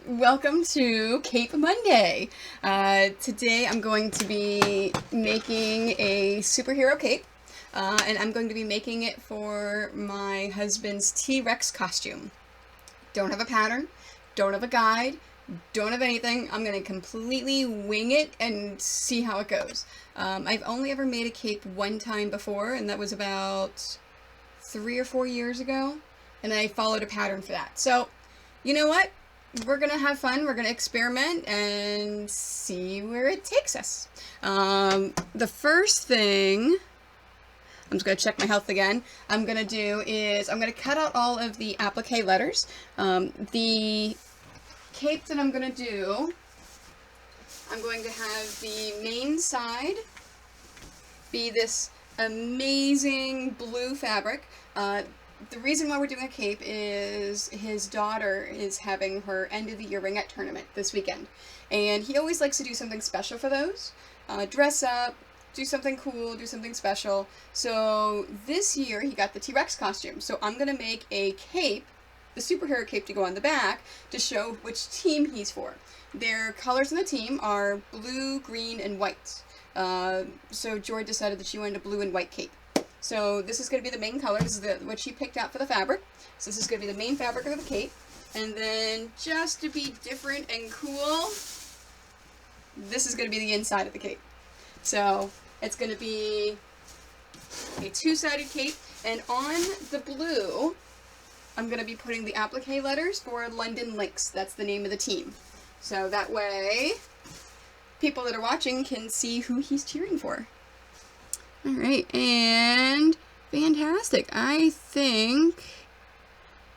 Welcome to Cape Monday. Today I'm going to be making a superhero cape, and I'm going to be making it for my husband's T-Rex costume. Don't have a pattern, don't have a guide, don't have anything. I'm going to completely wing it and see how it goes. I've only ever made a cape one time before, and that was about 3 or 4 years ago, and I followed a pattern for that. So, you know what? We're gonna have fun, we're gonna experiment and see where it takes us. The first thing, I'm just gonna check my health again, I'm gonna do is I'm gonna cut out all of the applique letters. The cape that I'm gonna do, I'm going to have the main side be this amazing blue fabric. The reason why we're doing a cape is his daughter is having her end of the year ringette tournament this weekend. And he always likes to do something special for those. Dress up, do something cool, do something special. So this year he got the T-Rex costume. So I'm going to make a cape, the superhero cape to go on the back, to show which team he's for. Their colors in the team are blue, green, and white. So Joy decided that she wanted a blue and white cape. So this is going to be the main color. This is what she picked out for the fabric. So this is going to be the main fabric of the cape. And then just to be different and cool, this is going to be the inside of the cape. So it's going to be a two-sided cape. And on the blue, I'm going to be putting the applique letters for London Lynx. That's the name of the team. So that way, people that are watching can see who he's cheering for. Alright, and fantastic. I think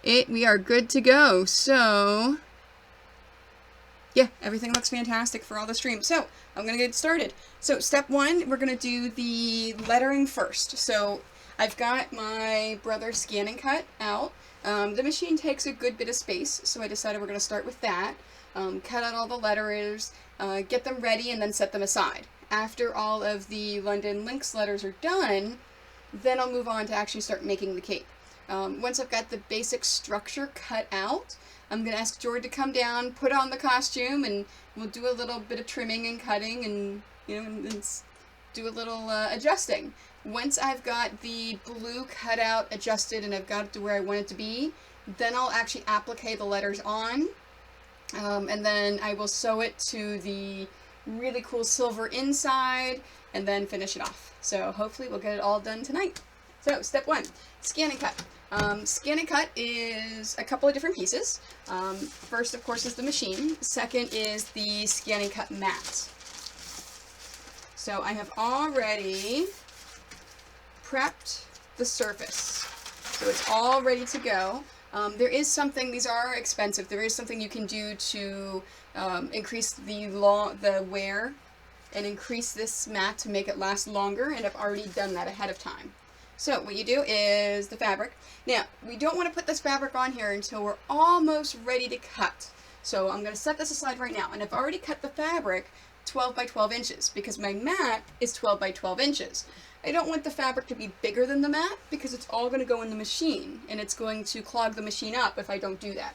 we are good to go. So, yeah, everything looks fantastic for all the streams. So, I'm going to get started. So, step one, we're going to do the lettering first. So, I've got my brother's scan and cut out. The machine takes a good bit of space, so I decided we're going to start with that. Cut out all the letters, get them ready, and then set them aside. After all of the London Lynx letters are done, then I'll move on to actually start making the cape. Once I've got the basic structure cut out, I'm going to ask George to come down, put on the costume, and we'll do a little bit of trimming and cutting and, and do a little adjusting. Once I've got the blue cut out, adjusted, and I've got it to where I want it to be, then I'll actually applique the letters on, and then I will sew it to the really cool silver inside, and then finish it off. So hopefully we'll get it all done tonight. So step one, scan and cut. Scan and cut is a couple of different pieces. First, of course, is the machine. Second is the scan and cut mat. So I have already prepped the surface. So it's all ready to go. There is something, these are expensive, there is something you can do to increase the wear and increase this mat to make it last longer, and I've already done that ahead of time. So what you do is the fabric. Now, we don't want to put this fabric on here until we're almost ready to cut. So I'm going to set this aside right now, and I've already cut the fabric 12 by 12 inches because my mat is 12 by 12 inches. I don't want the fabric to be bigger than the mat because it's all going to go in the machine, and it's going to clog the machine up if I don't do that.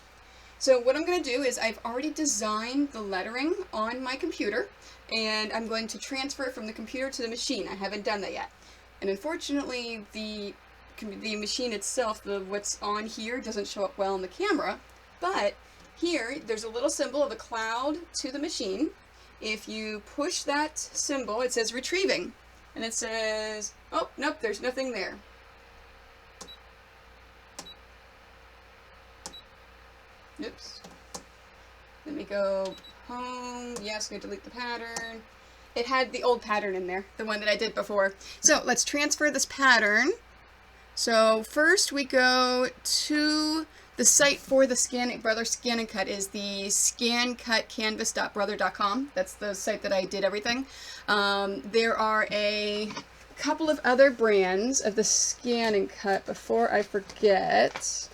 So what I'm going to do is I've already designed the lettering on my computer, and I'm going to transfer it from the computer to the machine. I haven't done that yet. And unfortunately, the machine itself, what's on here, doesn't show up well on the camera, but here there's a little symbol of a cloud to the machine. If you push that symbol, it says retrieving. And it says, oh, nope, there's nothing there. Oops. Let me go home. Yes, I'm going to delete the pattern. It had the old pattern in there, the one that I did before. So let's transfer this pattern. So first we go to the site for the Brother Scan and Cut is the scancutcanvas.brother.com. That's the site that I did everything. There are a couple of other brands of the Scan and Cut. Before I forget,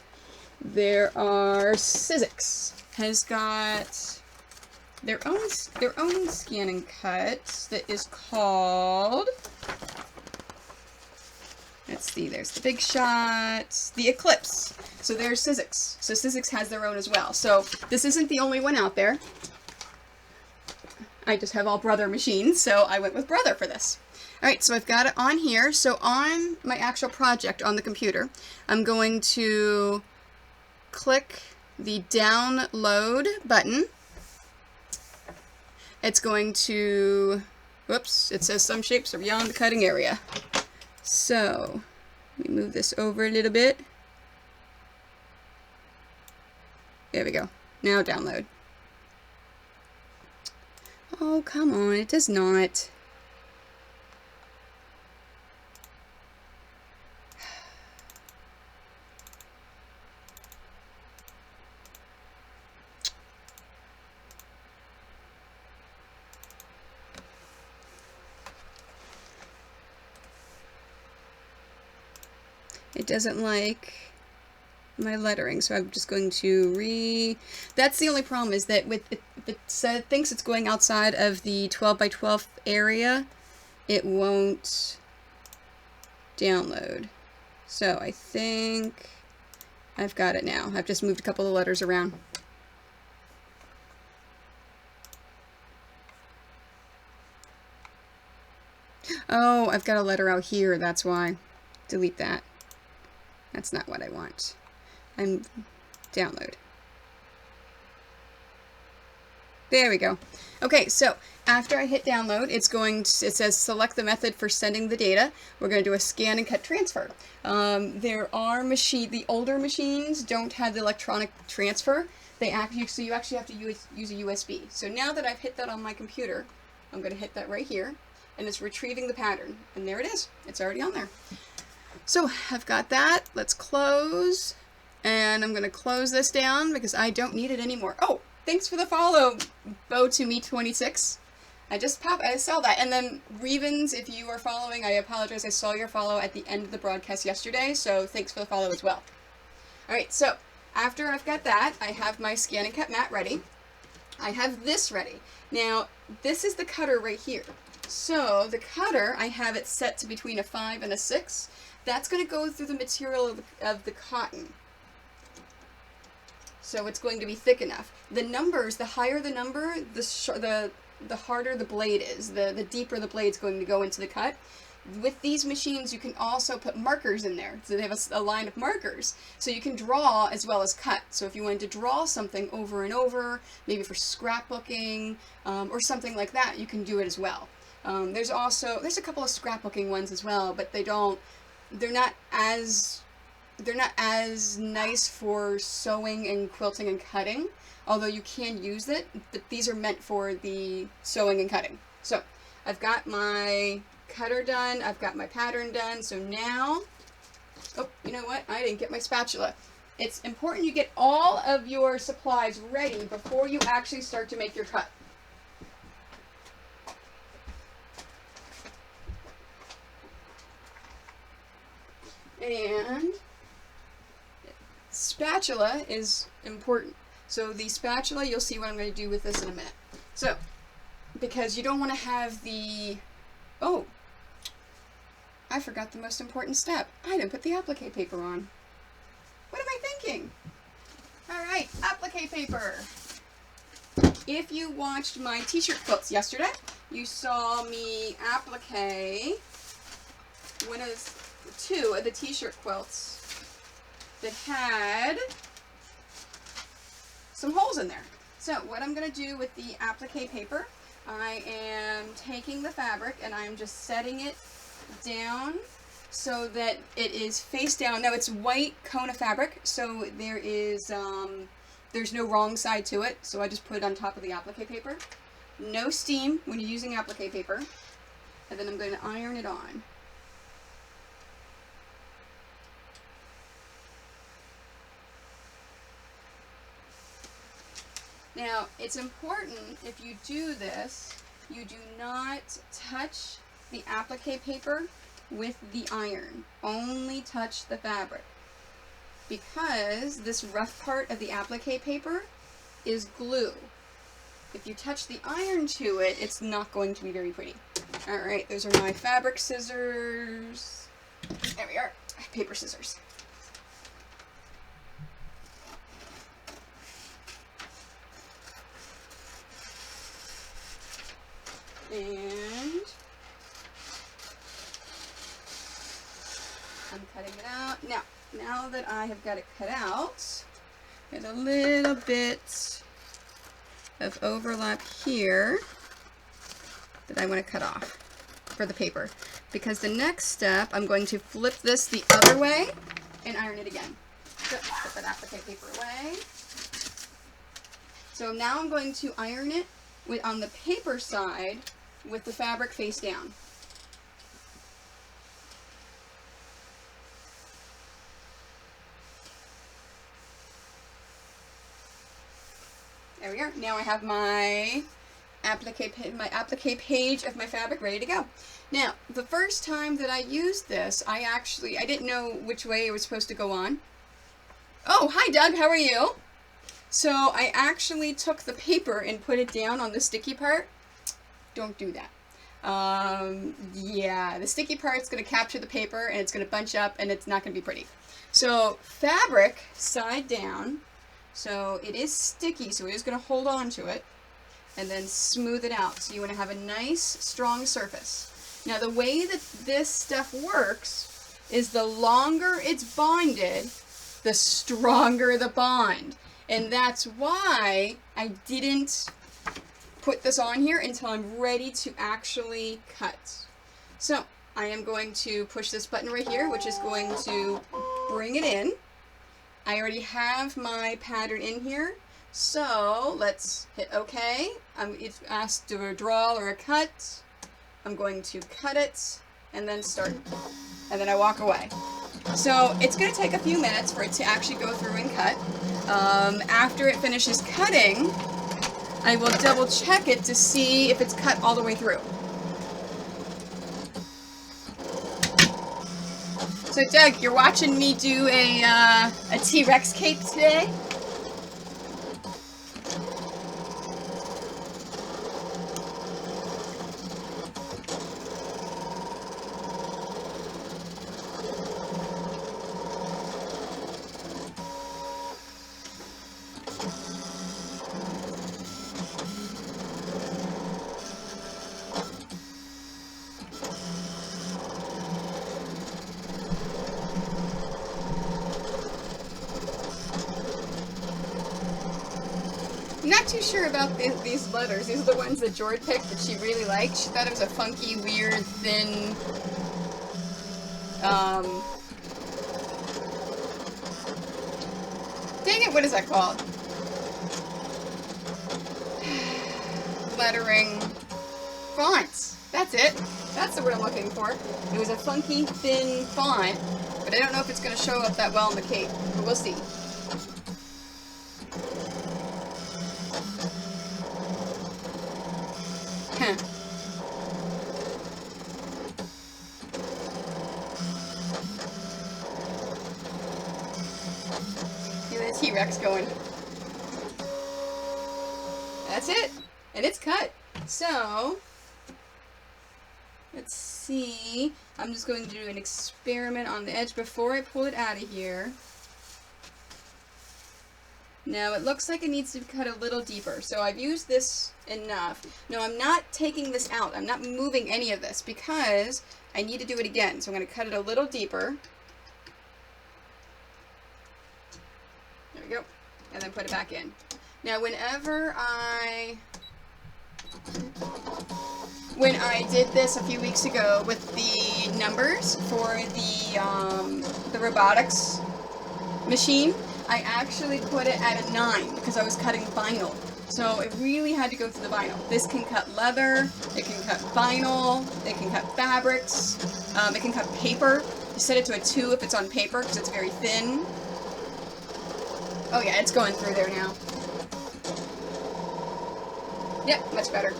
there are Sizzix has got their own Scan and Cut that is called, Let's see, there's the Big Shot, the Eclipse. So there's Sizzix. So Sizzix has their own as well. So this isn't the only one out there. I just have all Brother machines, so I went with Brother for this. All right, so I've got it on here. So on my actual project on the computer, I'm going to click the download button. It's going to, whoops, it says some shapes are beyond the cutting area. So let me move this over a little bit. There we go. Now download. Oh, come on, it does not. It doesn't like my lettering, so I'm just going to that's the only problem, is that with if it thinks it's going outside of the 12 by 12 area, it won't download. So I think I've got it now. I've just moved a couple of letters around. Oh, I've got a letter out here, that's why. Delete that. That's not what I want. I'm download. There we go. Okay, so after I hit download, it says select the method for sending the data. We're going to do a scan and cut transfer. There are the older machines don't have the electronic transfer. So you actually have to use a USB. So now that I've hit that on my computer, I'm going to hit that right here, and it's retrieving the pattern. And there it is. It's already on there. So I've got that. Let's close. And I'm going to close this down because I don't need it anymore. Oh, thanks for the follow, Bo2Me26. I saw that. And then Revens, if you are following, I apologize. I saw your follow at the end of the broadcast yesterday, so thanks for the follow as well. All right, so after I've got that, I have my scan and cut mat ready. I have this ready. Now, this is the cutter right here. So the cutter, I have it set to between a 5 and a 6. That's going to go through the material of the cotton. So it's going to be thick enough. The numbers, the higher the number, the harder the blade is. The deeper the blade's going to go into the cut. With these machines, you can also put markers in there. So they have a line of markers. So you can draw as well as cut. So if you wanted to draw something over and over, maybe for scrapbooking or something like that, you can do it as well. There's a couple of scrapbooking ones as well, but they're not as nice for sewing and quilting and cutting, although you can use it, but these are meant for the sewing and cutting. So I've got my cutter done, I've got my pattern done, so now, oh, you know what, I didn't get my spatula. It's important you get all of your supplies ready before you actually start to make your cut. And spatula is important. So the spatula, you'll see what I'm going to do with this in a minute. So, because you don't want to have oh, I forgot the most important step. I didn't put the applique paper on. What am I thinking? All right, applique paper. If you watched my t-shirt quilts yesterday, you saw me applique two of the t-shirt quilts that had some holes in there. So what I'm going to do with the applique paper, I am taking the fabric and I'm just setting it down so that it is face down. Now it's white Kona fabric, so there's no wrong side to it, so I just put it on top of the applique paper. No steam when you're using applique paper, and then I'm going to iron it on. Now, it's important if you do this, you do not touch the applique paper with the iron. Only touch the fabric. Because this rough part of the applique paper is glue. If you touch the iron to it, it's not going to be very pretty. Alright, those are my fabric scissors. There we are. Paper, scissors. And I'm cutting it out. Now that I have got it cut out, there's a little bit of overlap here that I want to cut off for the paper. Because the next step, I'm going to flip this the other way and iron it again. So, put that applique paper away. So now I'm going to iron it on the paper side with the fabric face down. There we are. Now I have my applique page of my fabric ready to go. Now, the first time that I used this, I didn't know which way it was supposed to go on. Oh, hi Doug, how are you? So I actually took the paper and put it down on the sticky part. Don't do that. Yeah, the sticky part's going to capture the paper and it's going to bunch up and it's not going to be pretty. So fabric side down, so it is sticky, so it is going to hold on to it, and then smooth it out. So you want to have a nice, strong surface. Now the way that this stuff works is the longer it's bonded, the stronger the bond. And that's why I didn't put this on here until I'm ready to actually cut. So I am going to push this button right here, which is going to bring it in. I already have my pattern in here, so let's hit OK. It's asked to a draw or a cut. I'm going to cut it and then start, and then I walk away. So it's going to take a few minutes for it to actually go through and cut. After it finishes cutting, I will double check it to see if it's cut all the way through. So Doug, you're watching me do a T-Rex cape today? I'm not too sure about these letters. These are the ones that Jord picked that she really liked. She thought it was a funky, weird, thin, dang it, what is that called? Lettering fonts. That's it. That's the word I'm looking for. It was a funky, thin font, but I don't know if it's going to show up that well in the cape, but we'll see. The T-Rex going. That's it. And it's cut. So, let's see. I'm just going to do an experiment on the edge before I pull it out of here. Now, it looks like it needs to be cut a little deeper. So I've used this enough. No, I'm not taking this out. I'm not moving any of this because I need to do it again. So I'm going to cut it a little deeper. There we go. And then put it back in. Now, when I did this a few weeks ago with the numbers for the robotics machine, I actually put it at a 9 because I was cutting vinyl. So it really had to go through the vinyl. This can cut leather, it can cut vinyl, it can cut fabrics, it can cut paper. You set it to a 2 if it's on paper because it's very thin. Oh yeah, it's going through there now. Yep, much better.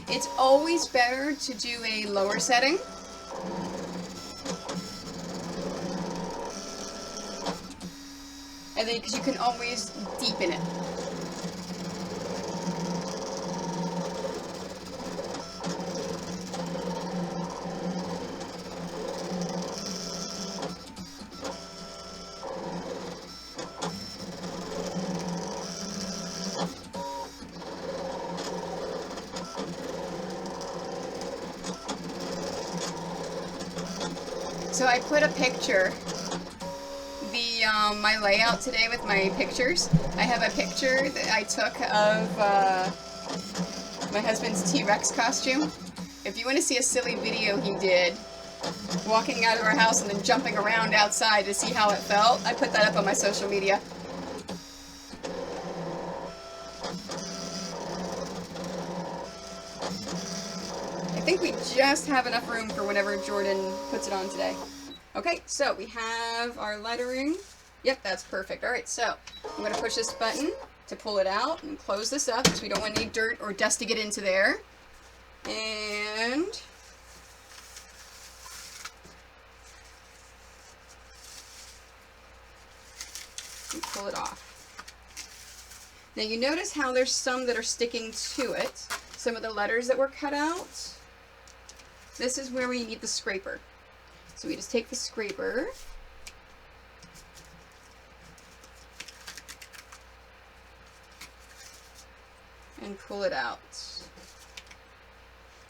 It's always better to do a lower setting. And then, because you can always deepen it. So I put a picture, my layout today with my pictures. I have a picture that I took of my husband's T-Rex costume. If you want to see a silly video he did, walking out of our house and then jumping around outside to see how it felt, I put that up on my social media. I think we just have enough room for whenever Jordan puts it on today. Okay, so we have our lettering. Yep, that's perfect. Alright, so I'm going to push this button to pull it out and close this up because we don't want any dirt or dust to get into there. And pull it off. Now you notice how there's some that are sticking to it. Some of the letters that were cut out. This is where we need the scraper. So we just take the scraper and pull it out.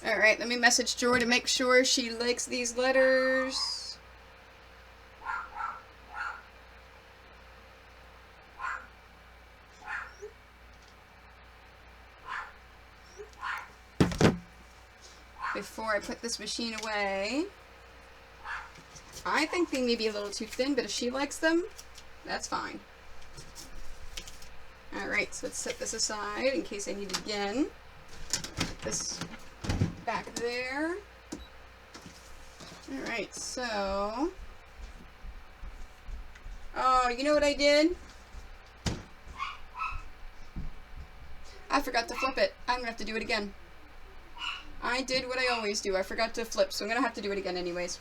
Alright, let me message Joy to make sure she likes these letters. Before I put this machine away, I think they may be a little too thin, but if she likes them, that's fine. Alright, so let's set this aside in case I need it again. This back there. Alright, so... Oh, you know what I did? I forgot to flip it. I'm gonna have to do it again. I did what I always do. I forgot to flip, so I'm gonna have to do it again anyways.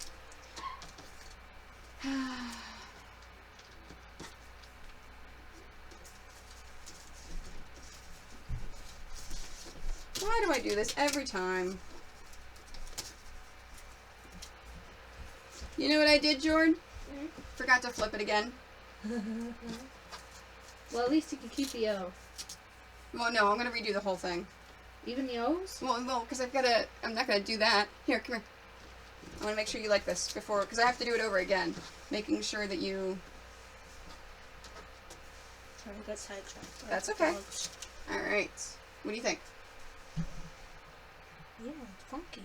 Why do I do this every time? You know what I did, Jordan? Mm-hmm. Forgot to flip it again. Well, at least you can keep the O. Well, no, I'm gonna redo the whole thing. Even the O's? Well, because I'm not gonna do that. Here, come here. I want to make sure you like this before, because I have to do it over again. Making sure that you... Sorry, I got sidetracked. That's okay. Alright. What do you think? Yeah, it's funky.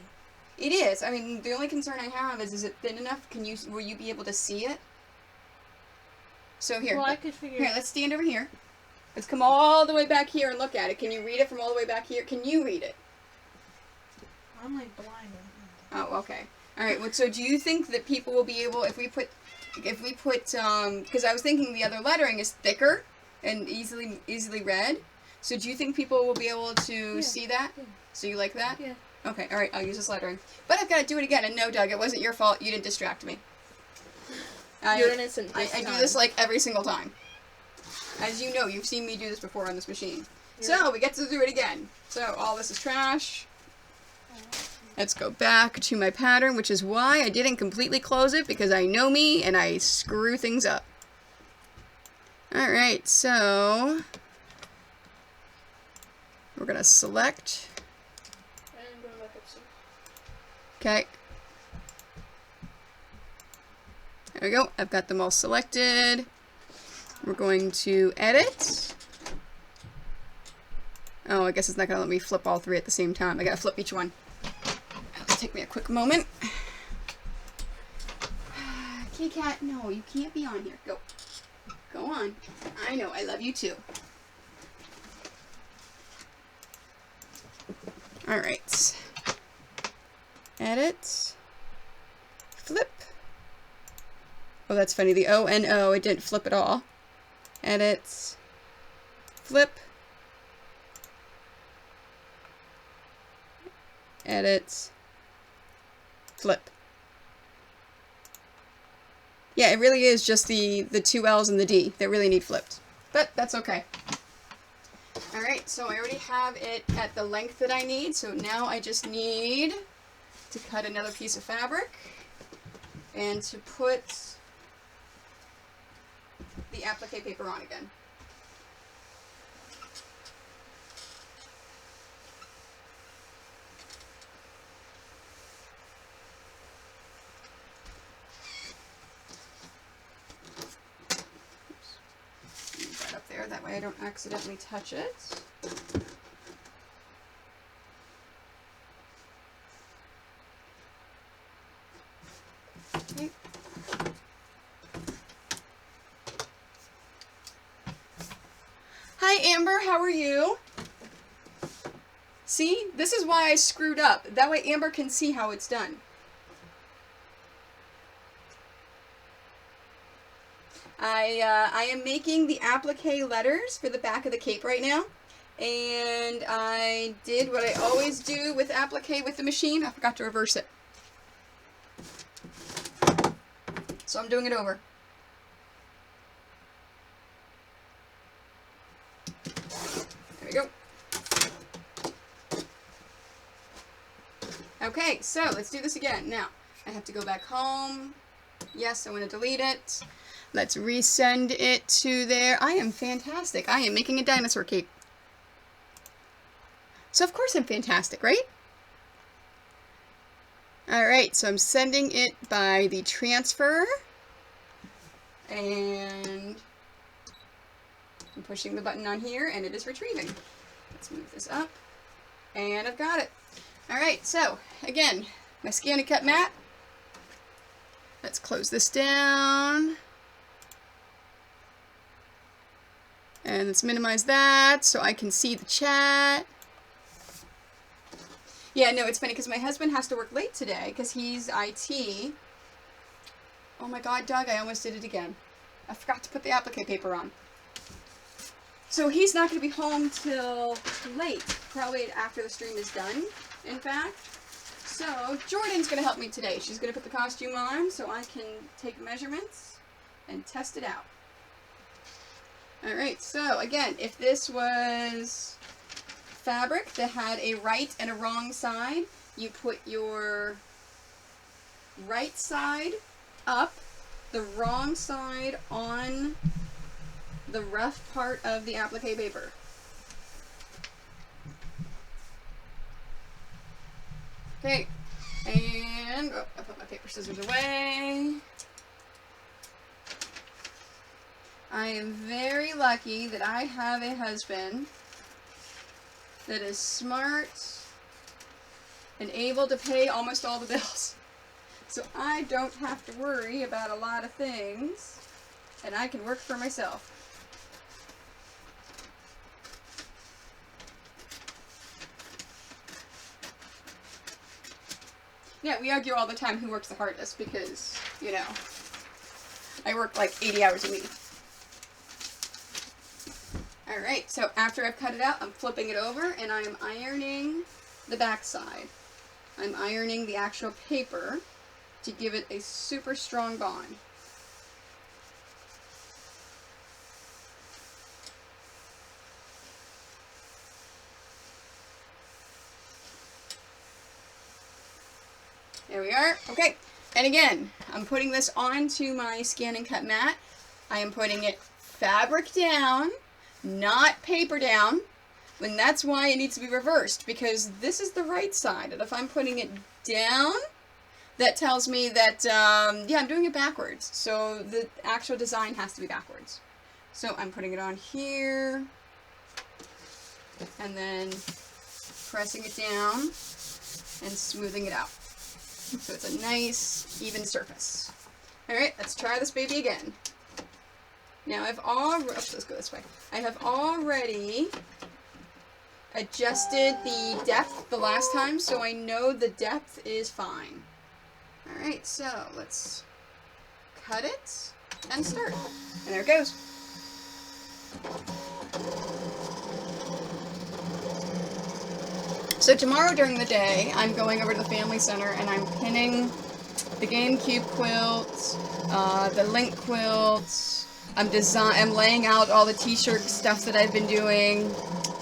It is. I mean, the only concern I have is it thin enough? Will you be able to see it? So here. Well, I could figure... Here, let's stand over here. Let's come all the way back here and look at it. Can you read it from all the way back here? Can you read it? I'm like blind. Oh, okay. Alright, well, so do you think that people will be able, if we put, because I was thinking the other lettering is thicker and easily read. So do you think people will be able to see that? Yeah. So you like that? Yeah. Okay, alright, I'll use this lettering. But I've got to do it again, and no, Doug, it wasn't your fault. You didn't distract me. You're innocent this I time. do this like every single time. As you know, you've seen me do this before on this machine. So, we get to do it again. So, all this is trash. Let's go back to my pattern, which is why I didn't completely close it, because I know me, and I screw things up. Alright, so... we're going to select... Okay. There we go. I've got them all selected. We're going to edit. Oh, I guess it's not going to let me flip all three at the same time. I got to flip each one. It'll take me a quick moment. Kitty cat, no, you can't be on here. Go. Go on. I know, I love you too. Alright. Edit. Flip. Oh, that's funny. The O and O, it didn't flip at all. Edit. Flip. Edit. Flip. Yeah, it really is just the two L's and the D that really need flipped. But that's okay. Alright, so I already have it at the length that I need, so now I just need to cut another piece of fabric and to put the applique paper on again. that way I don't accidentally touch it. Okay. Hi Amber, how are you? See, this is why I screwed up. That way Amber can see how it's done. I am making the applique letters for the back of the cape right now. And I did what I always do with applique with the machine. I forgot to reverse it. So I'm doing it over. There we go. Okay, so let's do this again. Now, I have to go back home. Yes, I want to delete it. Let's resend it to there. I am fantastic. I am making a dinosaur cape. So of course I'm fantastic, right? Alright, so I'm sending it by the transfer. And I'm pushing the button on here and it is retrieving. Let's move this up. And I've got it. Alright, so again, my scan and cut mat. Let's close this down. And let's minimize that so I can see the chat. Yeah, no, it's funny because my husband has to work late today because he's IT. Oh my god, Doug, I almost did it again. I forgot to put the applique paper on. So he's not going to be home till late, probably after the stream is done, in fact. So Jordan's going to help me today. She's going to put the costume on so I can take measurements and test it out. Alright, so again, if this was fabric that had a right and a wrong side, you put your right side up, the wrong side on the rough part of the applique paper. Okay, and oh, I put my paper scissors away. I am very lucky that I have a husband that is smart and able to pay almost all the bills. So I don't have to worry about a lot of things, and I can work for myself. Yeah, we argue all the time who works the hardest because, you know, I work like 80 hours a week. Alright, so after I've cut it out, I'm flipping it over and I'm ironing the back side. I'm ironing the actual paper to give it a super strong bond. There we are. Okay, and again, I'm putting this onto my scan and cut mat. I am putting it fabric down, not paper down, and that's why it needs to be reversed, because this is the right side, and if I'm putting it down, that tells me that, yeah, I'm doing it backwards, so the actual design has to be backwards. So I'm putting it on here, and then pressing it down, and smoothing it out. So it's a nice, even surface. Alright, let's try this baby again. Now let's go this way. I have already adjusted the depth the last time, so I know the depth is fine. Alright, so let's cut it and start. And there it goes. So tomorrow during the day, I'm going over to the Family Center and I'm pinning the GameCube quilt, the Link quilt. I'm laying out all the t-shirt stuff that I've been doing,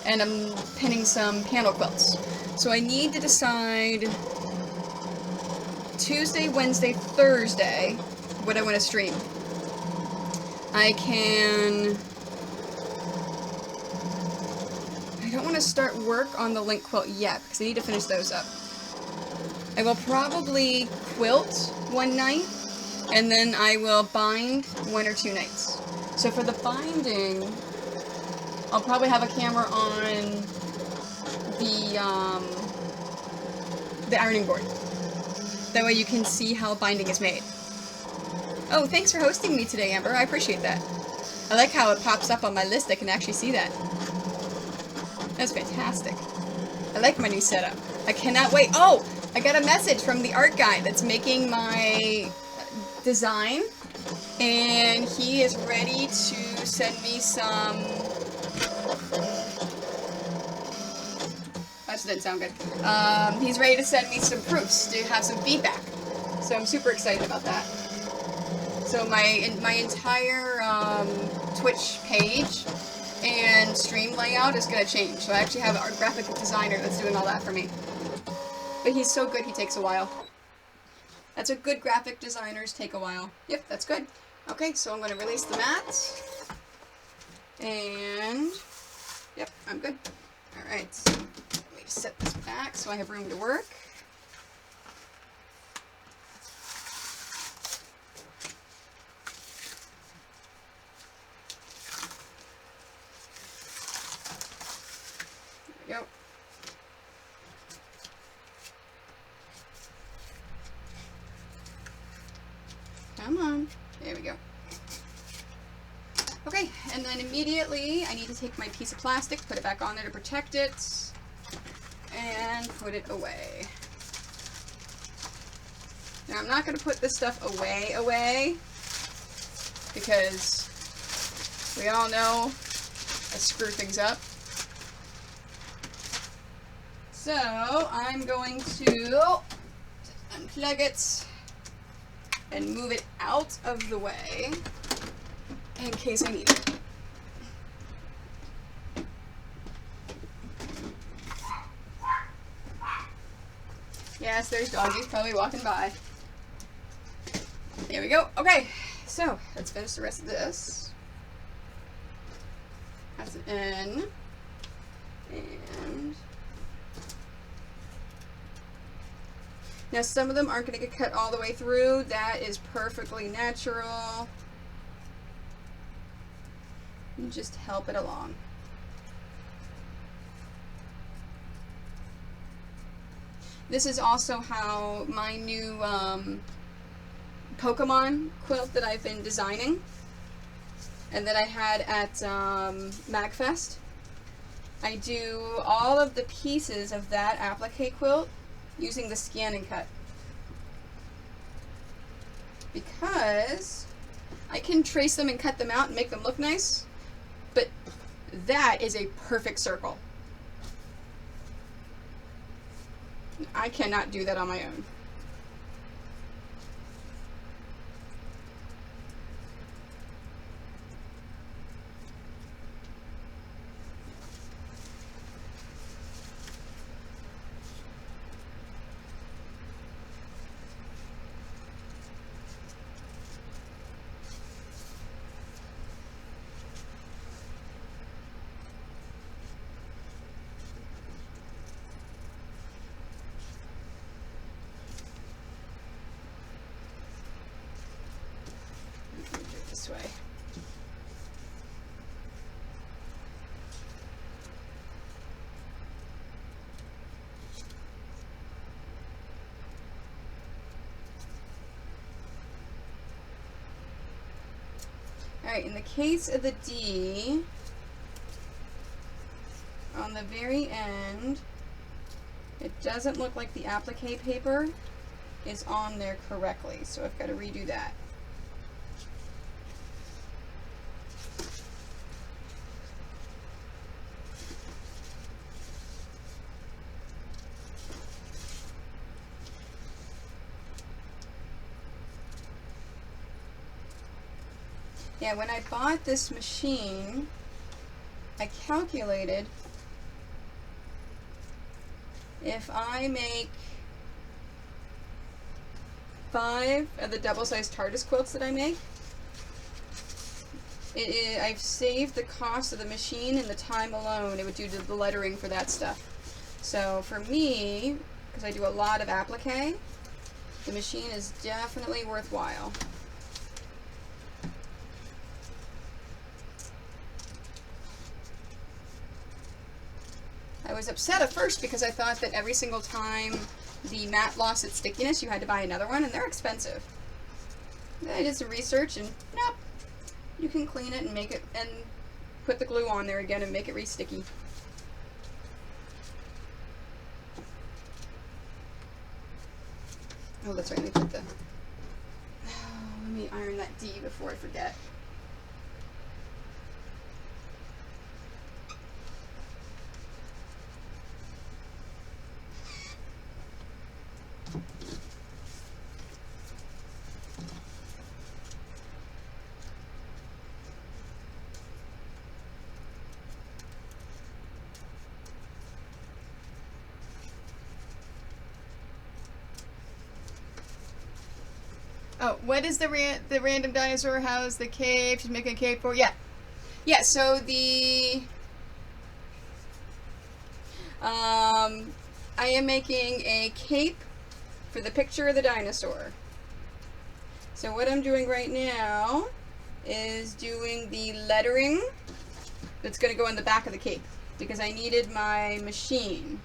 and I'm pinning some panel quilts. So I need to decide Tuesday, Wednesday, Thursday what I want to stream. I don't want to start work on the Link quilt yet because I need to finish those up. I will probably quilt one night and then I will bind one or two nights. So for the binding, I'll probably have a camera on the ironing board. That way you can see how binding is made. Oh, thanks for hosting me today, Amber. I appreciate that. I like how it pops up on my list. I can actually see that. That's fantastic. I like my new setup. I cannot wait. Oh, I got a message from the art guy that's making my design. And he is ready to send me some... That didn't sound good. He's ready to send me some proofs to have some feedback. So I'm super excited about that. So my entire Twitch page and stream layout is going to change. So I actually have a graphic designer that's doing all that for me. But he's so good, he takes a while. That's what good graphic designers take a while. Yep, that's good. Okay, so I'm going to release the mat. And... Yep, I'm good. Alright, let me set this back so I have room to work. There we go. Come on. There we go. Okay, and then immediately I need to take my piece of plastic, put it back on there to protect it, and put it away. Now I'm not going to put this stuff away, because we all know I screw things up. So I'm going to unplug it and move it out of the way in case I need it. Yes, there's doggies probably walking by. There we go. Okay, so let's finish the rest of this. That's an N. And now some of them aren't going to get cut all the way through. That is perfectly natural. You just help it along. This is also how my new Pokemon quilt that I've been designing and that I had at MagFest. I do all of the pieces of that applique quilt using the scan and cut. Because I can trace them and cut them out and make them look nice, but that is a perfect circle. I cannot do that on my own. This way. Alright, in the case of the D, on the very end, it doesn't look like the applique paper is on there correctly, so I've got to redo that. Yeah, when I bought this machine, I calculated if I make 5 of the double-sized TARDIS quilts that I make, I've saved the cost of the machine and the time alone it would do to the lettering for that stuff. So for me, because I do a lot of applique, the machine is definitely worthwhile. was upset at first because I thought that every single time the mat lost its stickiness, you had to buy another one, and they're expensive. Then I did some research, and nope, you can clean it and make it, and put the glue on there again and make it re-sticky. Oh, that's right, let me put the, let me iron that D before I forget. Oh, what is the random dinosaur? How's the cape? She's making a cape for? Yeah. Yeah, so the... I am making a cape for the picture of the dinosaur. So what I'm doing right now is doing the lettering that's going to go in the back of the cape because I needed my machine.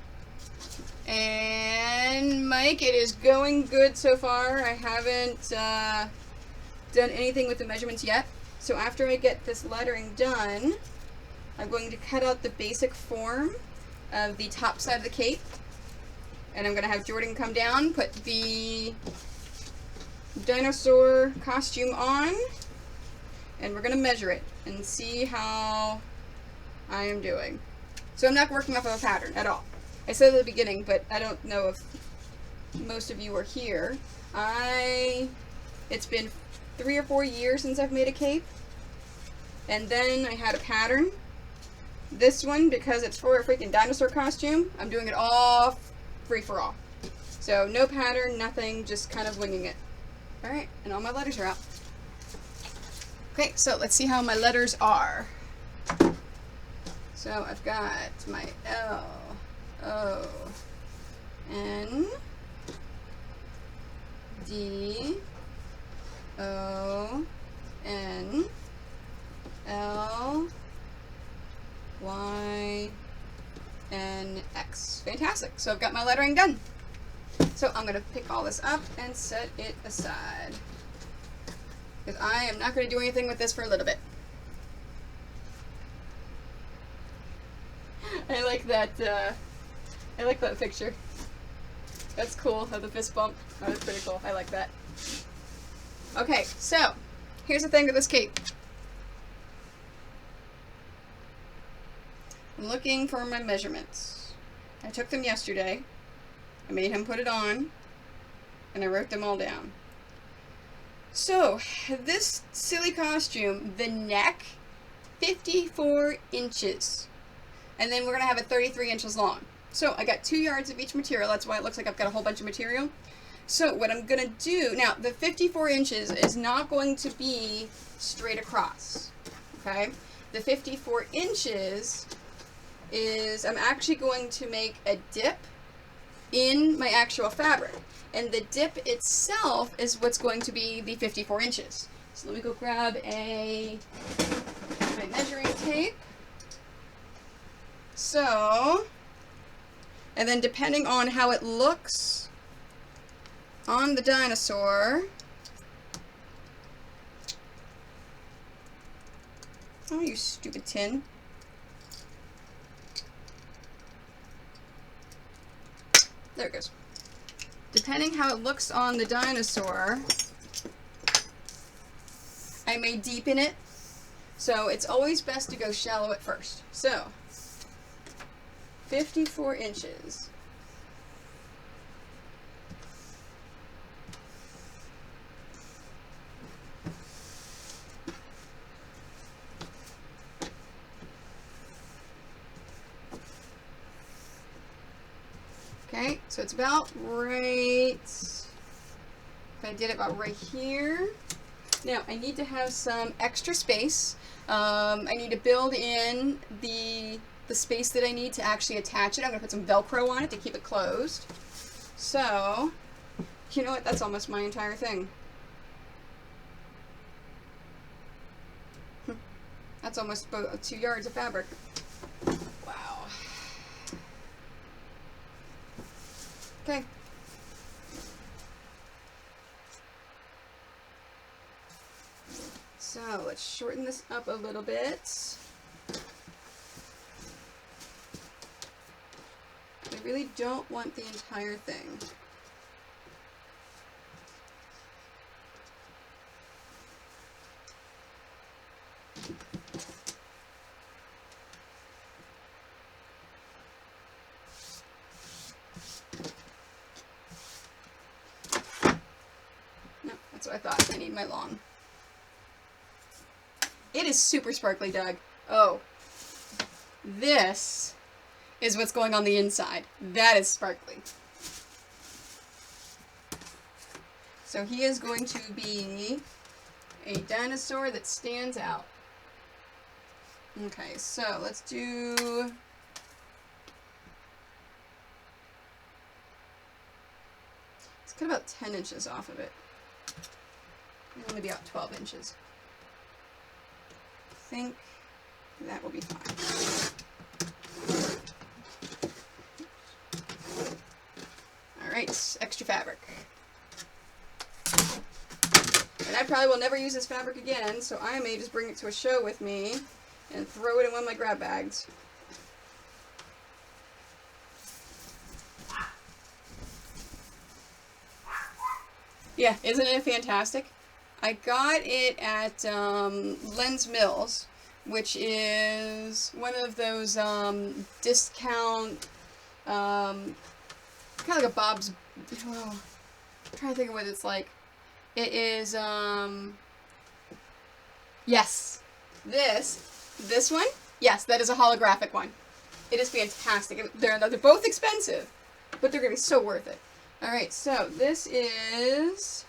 And Mike, it is going good so far. I haven't done anything with the measurements yet. So after I get this lettering done, I'm going to cut out the basic form of the top side of the cape. And I'm going to have Jordan come down, put the dinosaur costume on, and we're going to measure it and see how I am doing. So I'm not working off of a pattern at all. I said at the beginning, but I don't know if most of you are here. It's been 3 or 4 years since I've made a cape. And then I had a pattern. This one, because it's for a freaking dinosaur costume, I'm doing it all free for all. So no pattern, nothing, just kind of winging it. Alright, and all my letters are out. Okay, so let's see how my letters are. So I've got my L, O, N, D, O, N, L, Y, N, X. Fantastic. So I've got my lettering done. So I'm going to pick all this up and set it aside, because I am not going to do anything with this for a little bit. I like that picture. That's cool, of the fist bump. That was pretty cool. I like that. Okay, so here's the thing with this cape. I'm looking for my measurements. I took them yesterday. I made him put it on, and I wrote them all down. So, this silly costume, the neck, 54 inches. And then we're going to have it 33 inches long. So, I got 2 yards of each material. That's why it looks like I've got a whole bunch of material. So, what I'm going to do, now, the 54 inches is not going to be straight across. Okay? The 54 inches is, I'm actually going to make a dip in my actual fabric. And the dip itself is what's going to be the 54 inches. So let me go grab my measuring tape. So, and then depending on how it looks on the dinosaur, oh, you stupid tin. There it goes. Depending how it looks on the dinosaur, I may deepen it. So it's always best to go shallow at first. So, 54 inches. Okay, so it's about right, if I did it about right here. Now, I need to have some extra space. I need to build in the space that I need to actually attach it. I'm going to put some Velcro on it to keep it closed. So, you know what, that's almost my entire thing. That's almost about 2 yards of fabric. Wow. Okay. So let's shorten this up a little bit. I really don't want the entire thing. No, that's what I thought. I need my long. It is super sparkly, Doug. Oh. This is what's going on the inside. That is sparkly. So he is going to be a dinosaur that stands out. Okay, so let's do... Let's cut about 10 inches off of it. Maybe about 12 inches. I think that will be fine. Alright, extra fabric. And I probably will never use this fabric again, so I may just bring it to a show with me and throw it in one of my grab bags. Yeah, isn't it fantastic? I got it at Len's Mills, which is one of those discount, kind of like a Bob's, oh, I'm trying to think of what it's like. It is, yes, this one, yes, that is a holographic one. It is fantastic. They're both expensive, but they're going to be so worth it. Alright, so this is,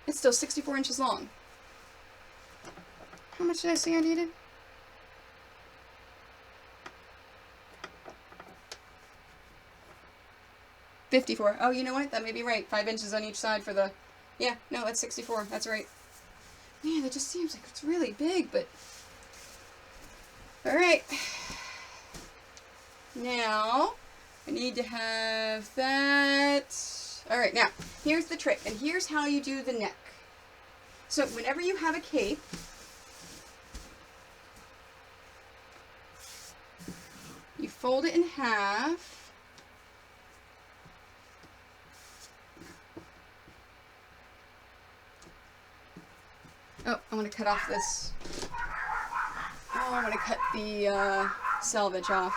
it's still 64 inches long. How much did I say I needed? $54. Oh, you know what? That may be right. 5 inches on each side for the... Yeah, no, that's 64. That's right. Man, that just seems like it's really big, but... Alright. Now, I need to have that... Alright, now, here's the trick, and here's how you do the neck. So, whenever you have a cape... You fold it in half... Oh, I want to cut off this. Oh, I want to cut the selvage off.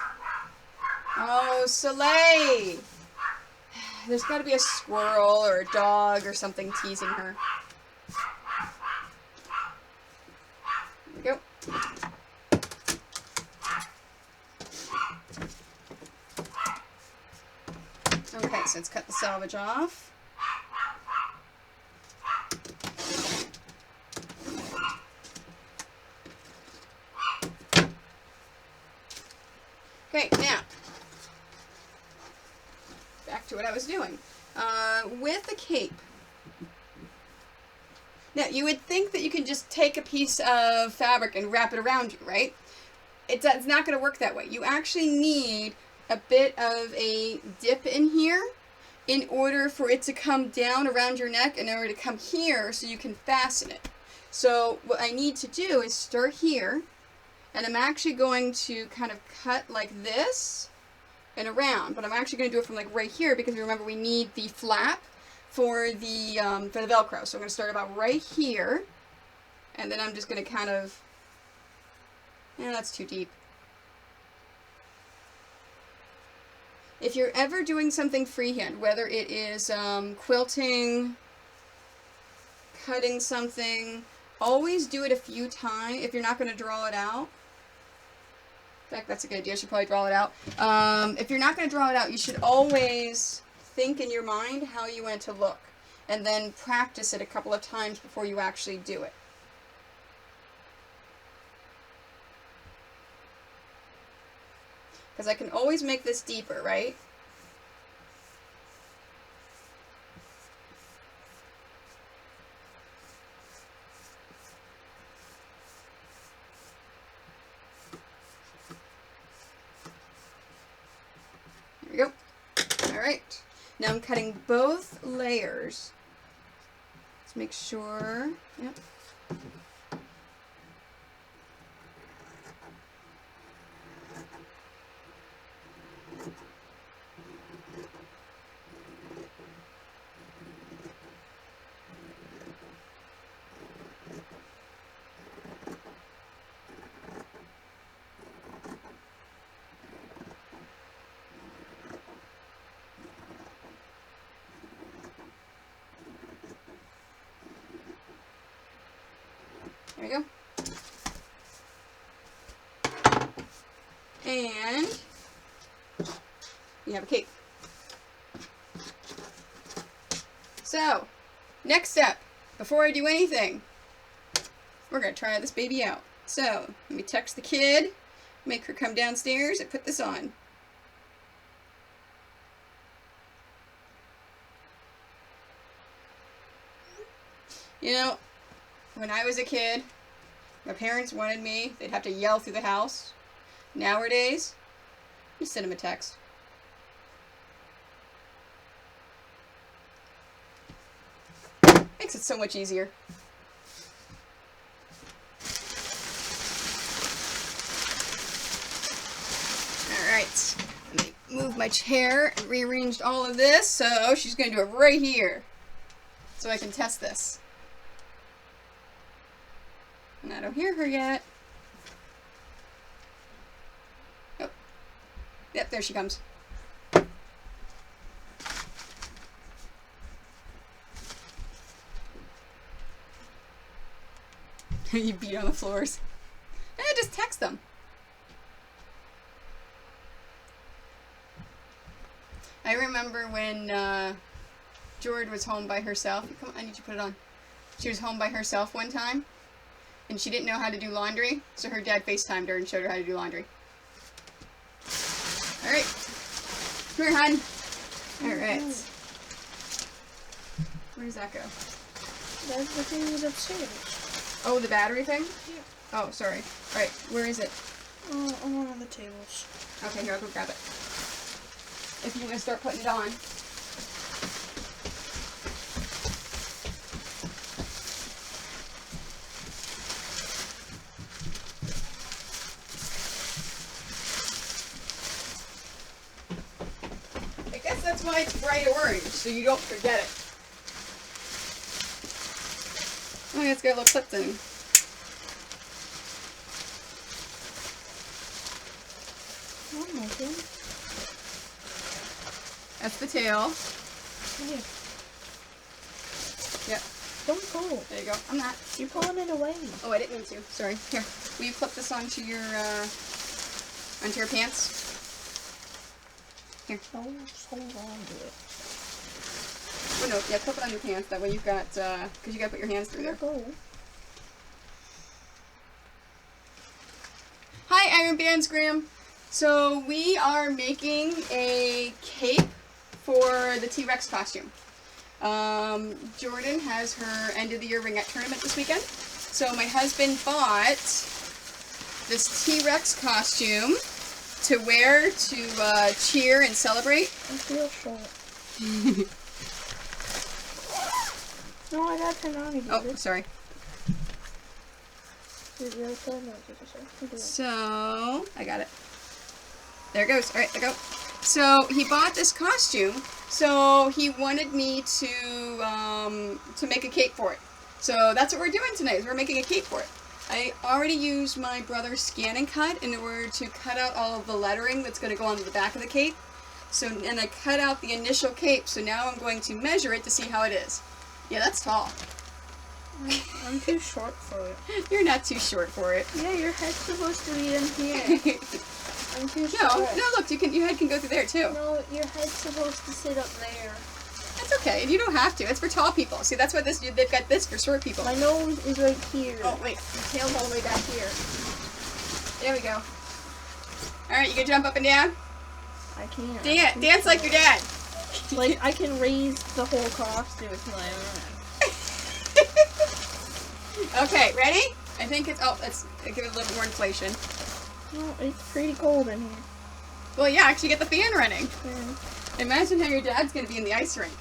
Oh, Soleil! There's got to be a squirrel or a dog or something teasing her. There we go. Okay, so let's cut the selvage off. Okay, now, back to what I was doing. With the cape, now you would think that you can just take a piece of fabric and wrap it around you, right? It's not going to work that way. You actually need a bit of a dip in here in order for it to come down around your neck and in order to come here so you can fasten it. So what I need to do is start here. And I'm actually going to kind of cut like this and around, but I'm actually going to do it from like right here because remember we need the flap for the Velcro. So I'm going to start about right here, and then I'm just going to kind of, that's too deep. If you're ever doing something freehand, whether it is quilting, cutting something, always do it a few times if you're not going to draw it out. In fact, that's a good idea. I should probably draw it out. If you're not going to draw it out, you should always think in your mind how you want it to look. And then practice it a couple of times before you actually do it. Because I can always make this deeper, right? There we go. Alright. Now I'm cutting both layers. Let's make sure. Yep. There we go. And we have a cake. So, next step, before I do anything, we're going to try this baby out. So, let me text the kid, make her come downstairs, and put this on. You know, when I was a kid, my parents wanted me, they'd have to yell through the house. Nowadays, just send them a text. Makes it so much easier. Alright, let me move my chair and rearranged all of this, so she's going to do it right here. So I can test this. And I don't hear her yet. Oh. Yep, there she comes. You beat on the floors. Just text them. I remember when Jord was home by herself. Come on, I need you to put it on. She was home by herself one time. And she didn't know how to do laundry, so her dad FaceTimed her and showed her how to do laundry. Alright. Come here, hon. Alright. Where does that go? That's the thing that's upstairs. Oh, the battery thing? Yeah. Oh, sorry. Alright, where is it? On one of the tables. Okay, here, I'll go grab it. If you want to start putting it on. That's why it's bright orange, so you don't forget it. Oh, it's got a little clip thing. Oh my goodness. That's the tail. Here. Yep. Don't pull. There you go. I'm not. You're pulling it away. Oh, I didn't mean to. Sorry. Here. Will you clip this onto your pants? Here. Oh, just hold on to it. Oh no, yeah, clip it on your pants. That way you've got, because you gotta put your hands through there. Go. Hi, Iron Bands Graham. So we are making a cape for the T-Rex costume. Jordan has her end of the year ringette tournament this weekend. So my husband bought this T-Rex costume to wear to cheer and celebrate. I feel short. No, I gotta turn on again. Oh, sorry. So, I got it. There it goes. All right, there go. So he bought this costume. So he wanted me to make a cape for it. So that's what we're doing tonight. Is we're making a cape for it. I already used my brother's scan and cut in order to cut out all of the lettering that's going to go on the back of the cape. So, and I cut out the initial cape, so now I'm going to measure it to see how it is. Yeah, that's tall. I'm too short for it. You're not too short for it. Yeah, your head's supposed to be in here. I'm too short. No, look, your head can go through there too. No, your head's supposed to sit up there. That's okay, you don't have to. It's for tall people. See, that's why they've got this for short people. My nose is right here. Oh, wait. The tail's all the way back here. There we go. Alright, you can jump up and down? I can't. Dance like your dad. Like, I can raise the whole costume with my arm. Okay, ready? I think it's... Oh, let's give it a little more inflation. Well, it's pretty cold in here. Well, yeah, actually get the fan running. Yeah. Imagine how your dad's gonna be in the ice rink.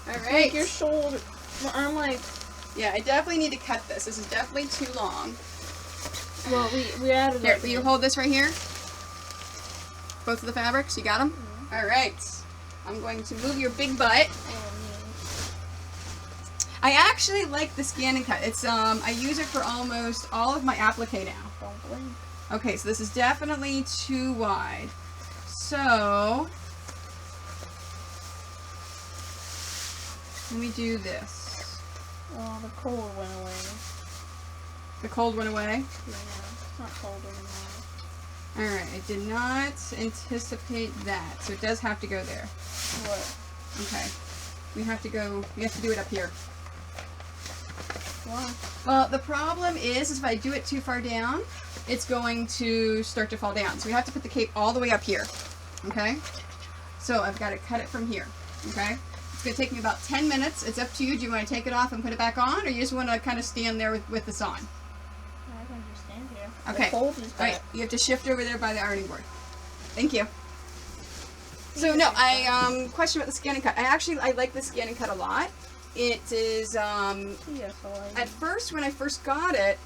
All Like right. your shoulder. My arm, like. Yeah, I definitely need to cut this. This is definitely too long. Well, we added Here, it. will you hold this right here? Both of the fabrics, you got them? Mm-hmm. All right. I'm going to move your big butt. Oh, I actually like the scan and cut. It's I use it for almost all of my applique now. don't blink. Okay, so this is definitely too wide. So let me do this. Oh, the cold went away. The cold went away. Yeah, it's not cold anymore. Alright, I did not anticipate that. So it does have to go there. What? Okay. We have to do it up here. Why? Well, the problem is if I do it too far down, it's going to start to fall down. So we have to put the cape all the way up here. Okay? So I've got to cut it from here. Okay? It's going to take me about 10 minutes. It's up to you. Do you want to take it off and put it back on, or you just want to kind of stand there with this on? I can just stand here. Okay. The cold is All right. back. You have to shift over there by the ironing board. Thank you. So no, I question about the scan and cut. I like the scan and cut a lot. It is Yes, I like at first when I first got it,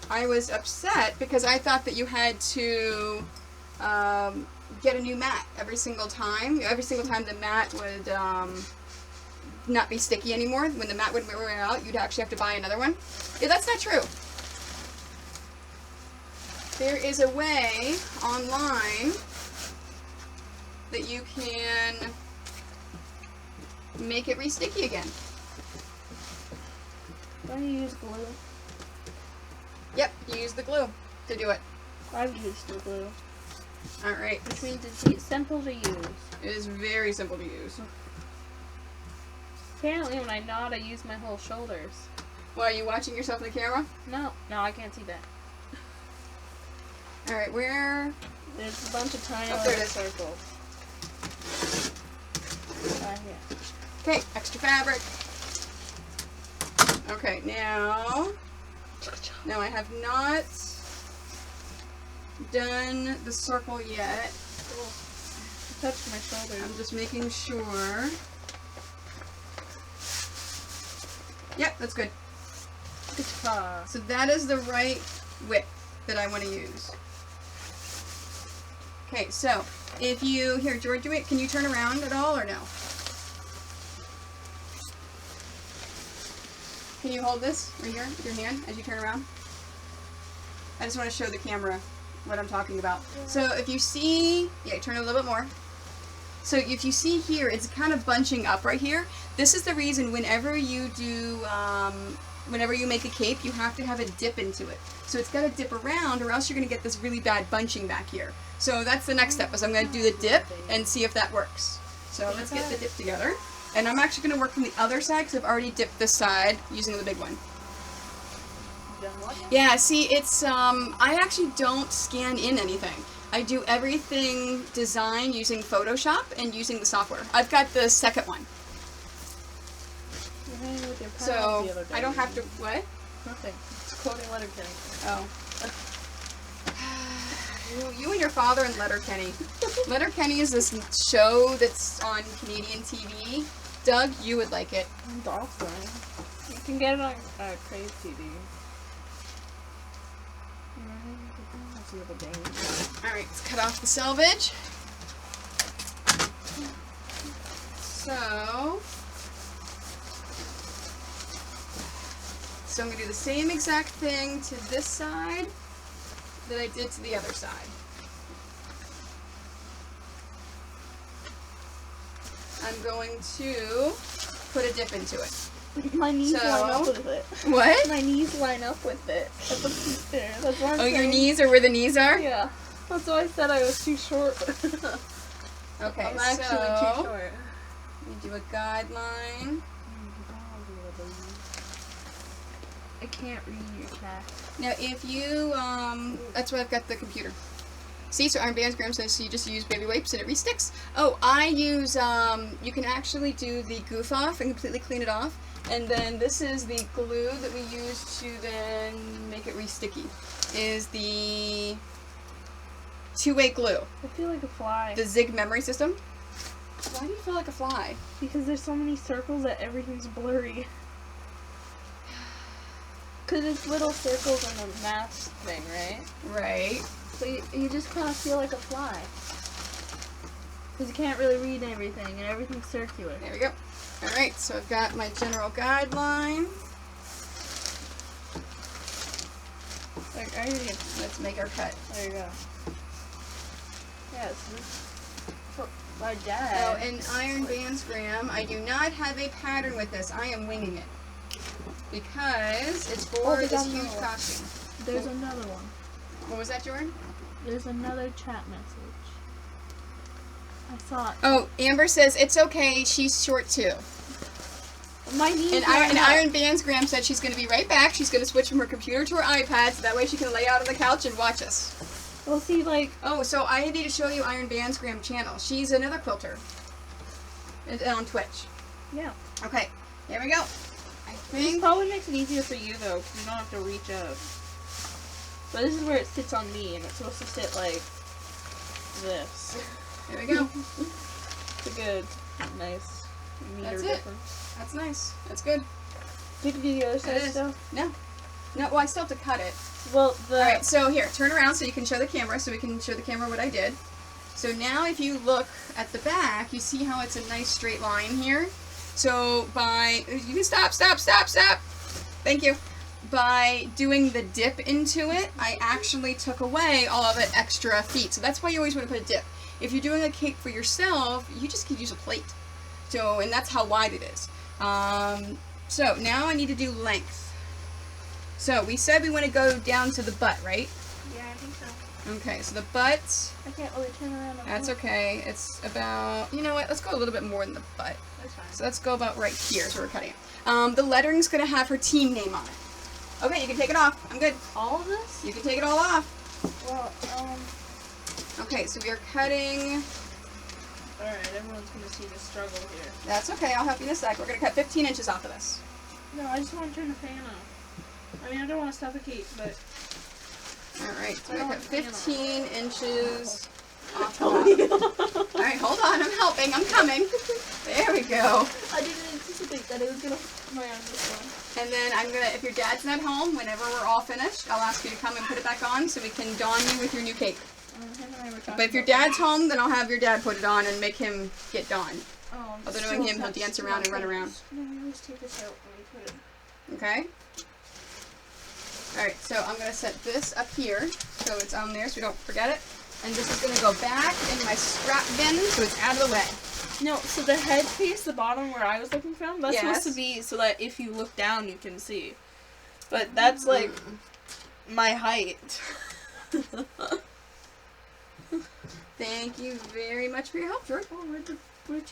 I was upset because I thought that you had to get a new mat every single time. Every single time the mat would not be sticky anymore. When the mat would wear out, you'd actually have to buy another one. Yeah, that's not true. There is a way online that you can make it re-sticky again. Don't you use glue? Yep, you use the glue to do it. I've used the glue. Alright. Which means it's simple to use. It is very simple to use. Apparently when I nod, I use my whole shoulders. Well, are you watching yourself in the camera? No, I can't see that. Alright, where? There's a bunch of tiny Oh, there it little is. circles. Here. Okay, extra fabric. Okay, now I have not done the circle yet. Oh, I touched my shoulder. I'm just making sure. Yep, that's good. Good job. So that is the right width that I want to use. Okay, so if you, here, George, can you turn around at all or no? Can you hold this right here with your hand as you turn around? I just want to show the camera what I'm talking about. So if you see, yeah, turn it a little bit more. So if you see here, it's kind of bunching up right here. This is the reason whenever you do, whenever you make a cape, you have to have a dip into it. So it's got to dip around or else you're going to get this really bad bunching back here. So that's the next step, is I'm going to do the dip and see if that works. So let's get the dip together. And I'm actually going to work from the other side because I've already dipped this side using the big one. Yeah, see, it's, I actually don't scan in anything. I do everything design using Photoshop and using the software. I've got the second one. You're hanging with your So, pals the other day. I don't have to, what? Nothing. It's quoting Letterkenny. Oh. You and your father and Letterkenny. Letterkenny is this show that's on Canadian TV. Doug, you would like it. It's awesome. You can get it on Crave TV. Alright, let's cut off the selvage. So I'm going to do the same exact thing to this side that I did to the other side. I'm going to put a dip into it. My knees So- line up with it. What? My knees line up with it. That's what she's there. That's what I'm Oh, your saying. knees are where the knees are? Yeah. That's why I said I was too short. Okay, I'm actually so too short. we do a guideline. I can't read your chat. Now, if you, that's why I've got the computer. See, so Iron Bands Graham says, so you just use baby wipes and it re-sticks. Oh, I use, you can actually do the goof off and completely clean it off. And then this is the glue that we use to then make it re-sticky. Is the two-way glue. I feel like a fly. The Zig memory system. Why do you feel like a fly? Because there's so many circles that everything's blurry. Because it's little circles in a mask thing, right? Right. So you just kind of feel like a fly. Because you can't really read everything, and everything's circular. There we go. Alright, so I've got my general guideline. Alright, let's make our cut. There you go. Yes. For my dad. Oh, and iron bands, Graham. I do not have a pattern with this. I am winging it. Because it's for there's this another huge one. costume. There's another one. What was that, Jordan? There's another chat message. I saw it. Oh, Amber says it's okay. She's short too. My knees And Iron Bands Graham said she's going to be right back. She's going to switch from her computer to her iPad so that way she can lay out on the couch and watch us. Well, see, like... Oh, so I need to show you Iron Bands Graham channel. She's another quilter. On Twitch. Yeah. Okay, here we go. I This think... probably makes it easier for you, though, because you don't have to reach up. But this is where it sits on me, and it's supposed to sit like this. There we go. It's a good, nice meter That's it. difference. That's nice. That's good. Did you do the other It side is. stuff? No. No, well, I still have to cut it. Well, the... Alright, so here, turn around so you can show the camera, so we can show the camera what I did. So now if you look at the back, you see how it's a nice straight line here? So by... You can stop! Thank you. By doing the dip into it, I actually took away all of the extra feet. So that's why you always want to put a dip. If you're doing a cape for yourself, you just could use a plate. So, and that's how wide it is. So now I need to do length. So we said we want to go down to the butt, right? Yeah, I think so. Okay, so the butt, I can't really turn around. that's okay. It's about, you know what, let's go a little bit more than the butt. That's fine. So let's go about right here, so we're cutting it. The lettering's going to have her team name on it. Okay, you can take it off. I'm good. All of this? You can take it all off. Well, Okay, so we are cutting. Alright, everyone's gonna see the struggle here. That's okay, I'll help you in a sec. We're going to cut 15 inches off of this. No, I just want to turn the fan off. I mean, I don't want to suffocate, but... Alright, so I we're don't going to cut want the fan 15 inches off the top. Alright, hold on, I'm helping. I'm coming. There we go. I didn't anticipate that it was gonna put my arm this way. And then I'm going to, if your dad's not home, whenever we're all finished, I'll ask you to come and put it back on so we can don you with your new cape. Him and I were talking But if your about dad's home, then I'll have your dad put it on and make him get donned. Oh, Other than knowing him, he'll dance around and run around. No, we always take this out when we put it. Okay? Alright, so I'm going to set this up here so it's on there so we don't forget it. And this is going to go back in my scrap bin so it's out of the way. No, so the head piece, the bottom where I was looking from, that's Yes. supposed to be so that if you look down, you can see. But that's like my height. Thank you very much for your help, George. Oh, where'd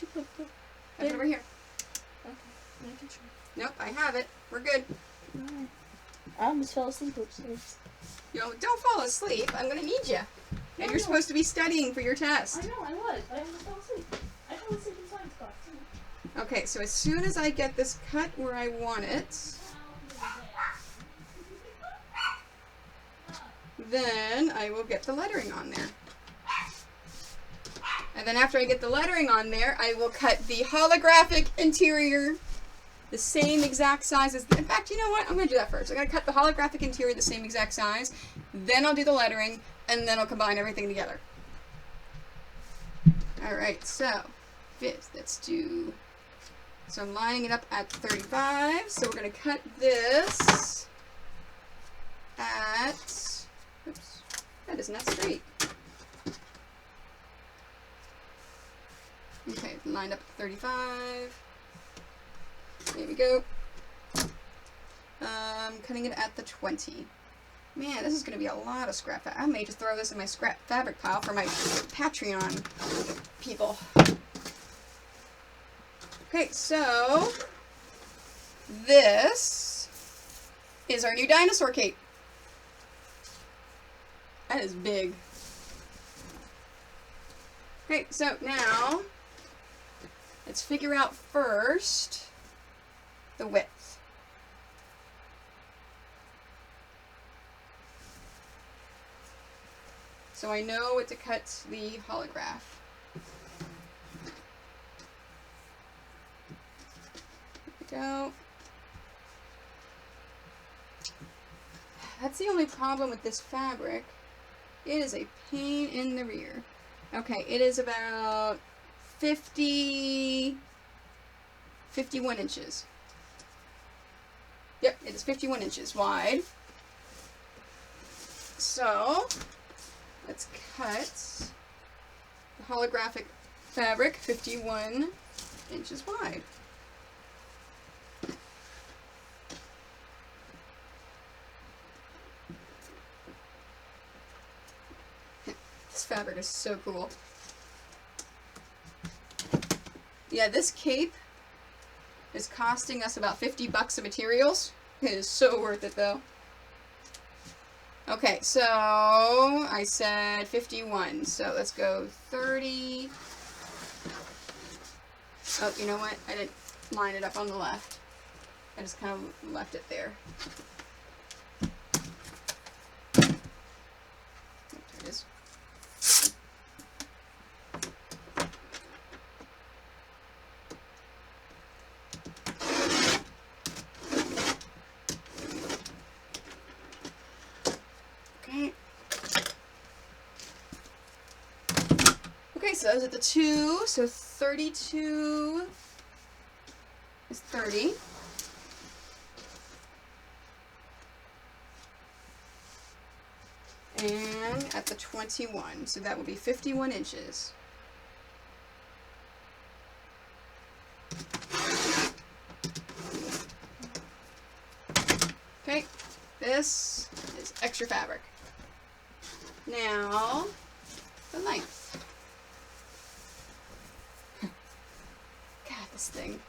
you put the... I put it over here. Okay, making sure. Nope, I have it. We're good. Alright. I almost fell asleep upstairs. Don't fall asleep. I'm going to need you. And you're supposed to be studying for your test. I know, I was, but I almost fell asleep. I fell asleep in science class, too. Okay, so as soon as I get this cut where I want it, then I will get the lettering on there. And then after I get the lettering on there, I will cut the holographic interior the same exact size as... In fact, you know what? I'm going to do that first. I'm going to cut the holographic interior the same exact size, then I'll do the lettering, and then I'll combine everything together. Alright, so, let's do... So I'm lining it up at 35, so we're going to cut this at... Oops, that is not straight. Okay, lined up at 35. There we go. Cutting it at the 20. Man, this is going to be a lot of scrap. I may just throw this in my scrap fabric pile for my Patreon people. Okay, so this is our new dinosaur cape. That is big. Okay, so now let's figure out first the width. So I know what to cut the holograph. That's the only problem with this fabric. It is a pain in the rear. Okay, it is about 51 inches. Yep, it is 51 inches wide. So, let's cut the holographic fabric 51 inches wide. This fabric is so cool. Yeah, this cape is costing us about 50 bucks of materials. It is so worth it though. Okay, so I said 51, so let's go 30. Oh, you know what? I didn't line it up on the left. I just kind of left it there. There it is. Okay. Okay, so those are the two. So 32 is 30. And at the 21, so that will be 51 inches. Okay, this is extra fabric. Now, the length. God, this thing.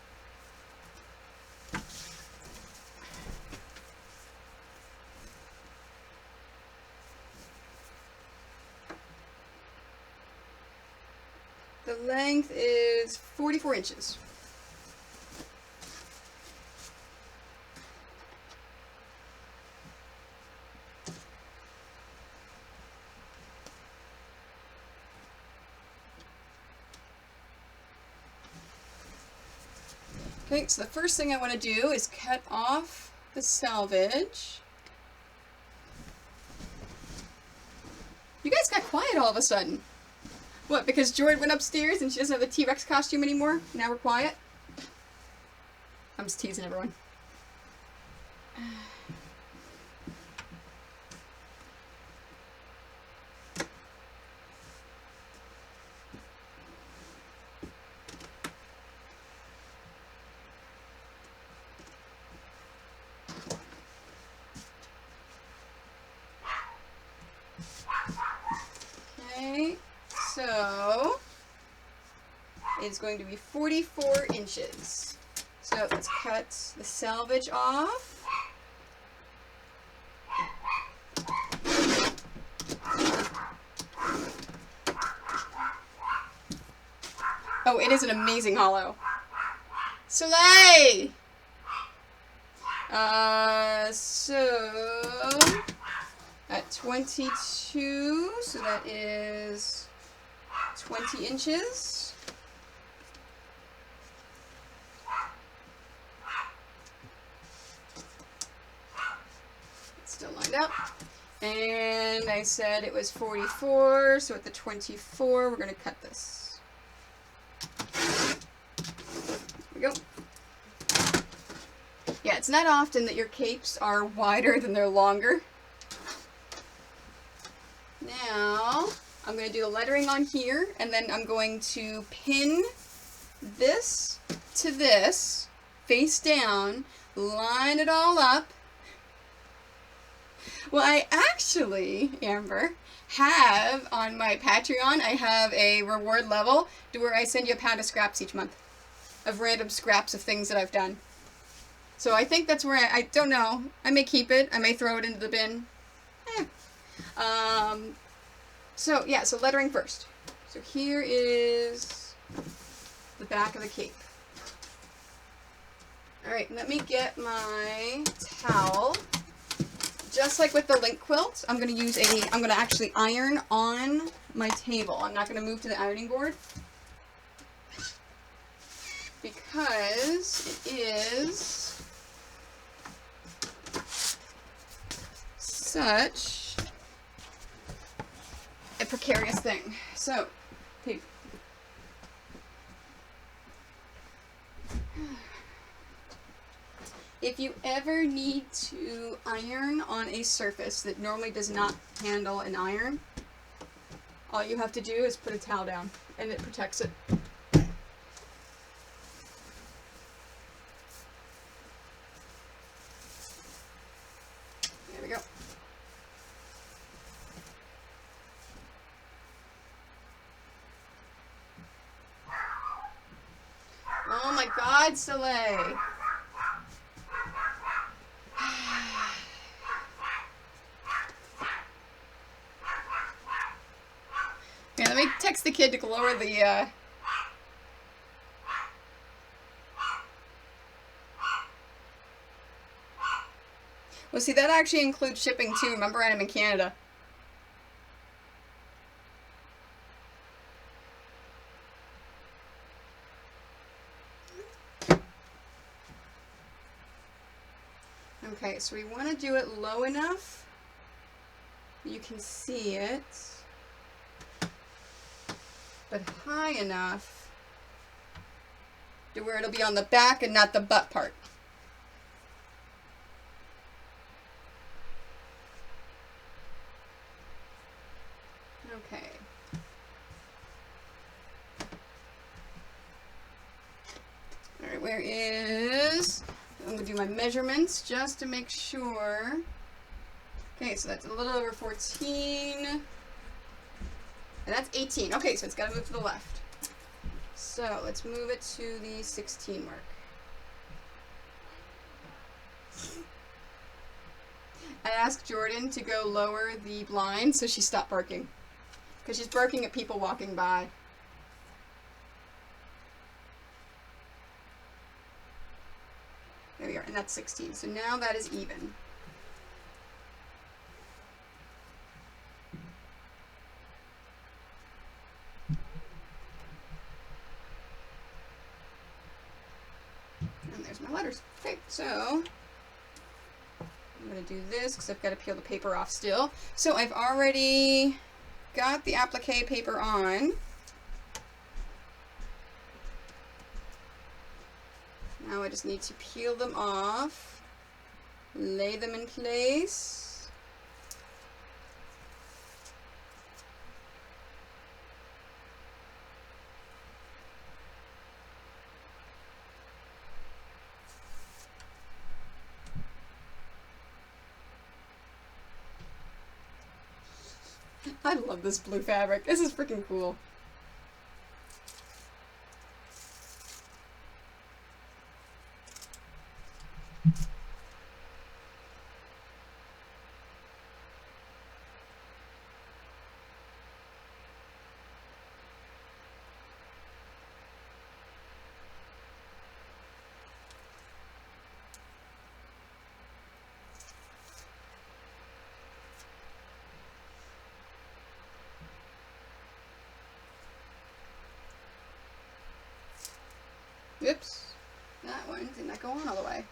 The length is 44 inches. Okay, so the first thing I want to do is cut off the selvage. You guys got quiet all of a sudden. What, because Jordan went upstairs and she doesn't have the T-Rex costume anymore? Now we're quiet? I'm just teasing everyone. Okay, so it's going to be 44 inches. So let's cut the selvage off. Oh, it is an amazing hollow. Soleil! So at 22, so that is 20 inches. It's still lined up. And I said it was 44, so at the 24, we're going to cut this. There we go. Yeah, it's not often that your capes are wider than they're longer. Now, I'm going to do the lettering on here, and then I'm going to pin this to this, face down, line it all up. Well, I actually, Amber, have on my Patreon, I have a reward level to where I send you a pound of scraps each month. Of random scraps of things that I've done. So I think that's where I don't know. I may keep it. I may throw it into the bin. So yeah, so lettering first. So here is the back of the cape. Alright, let me get my towel. Just like with the link quilt, I'm going to actually iron on my table. I'm not going to move to the ironing board. Because it is such a precarious thing. So, tape. If you ever need to iron on a surface that normally does not handle an iron, all you have to do is put a towel down and it protects it. There we go. Oh my God, Soleil. Yeah, let me text the kid to lower the, Well, see, that actually includes shipping, too. Remember, I'm in Canada. Okay, so we want to do it low enough you can see it, but high enough to where it'll be on the back and not the butt part. Okay. Alright, where is... I'm going to do my measurements just to make sure. Okay, so that's a little over 14. And that's 18. Okay, so it's got to move to the left. So let's move it to the 16 mark. I asked Jordan to go lower the blind so she stopped barking. Because she's barking at people walking by. There we are, and that's 16. So now that is even. And there's my letters. Okay, so I'm going to do this because I've got to peel the paper off still. So I've already got the applique paper on. Now I just need to peel them off, lay them in place. I love this blue fabric. This is freaking cool. Oops, that one did not go on all the way.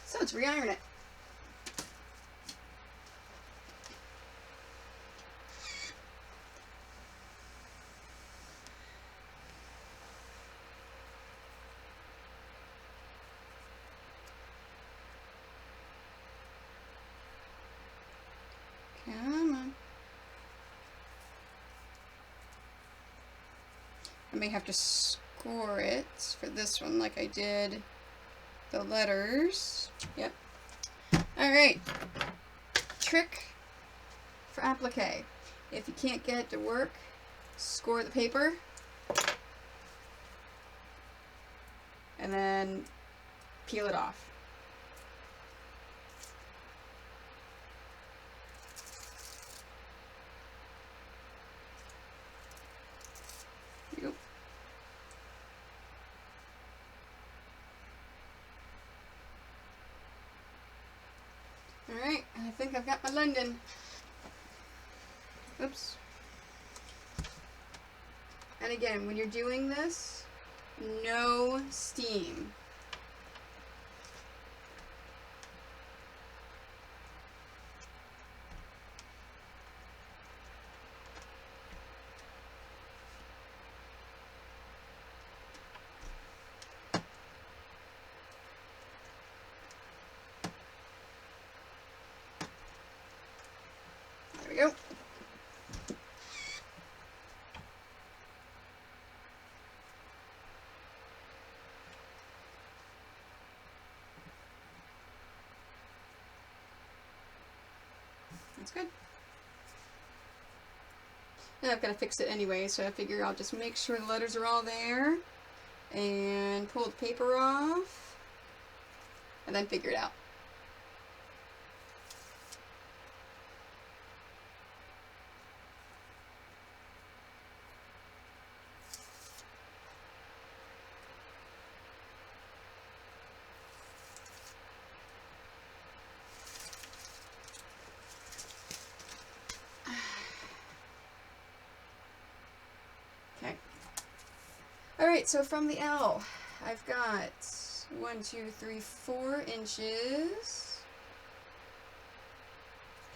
So let's re-iron it. Come on. I may have to score it for this one like I did the letters. Yep. Alright. Trick for applique. If you can't get it to work, score the paper. And then peel it off. There you go. Alright, I think I've got my London. Oops. And again, when you're doing this, no steam. we go. That's good. And I've got to fix it anyway, so I figure I'll just make sure the letters are all there and pull the paper off and then figure it out. Okay. Alright, so from the L, I've got 1, 2, 3, 4 inches.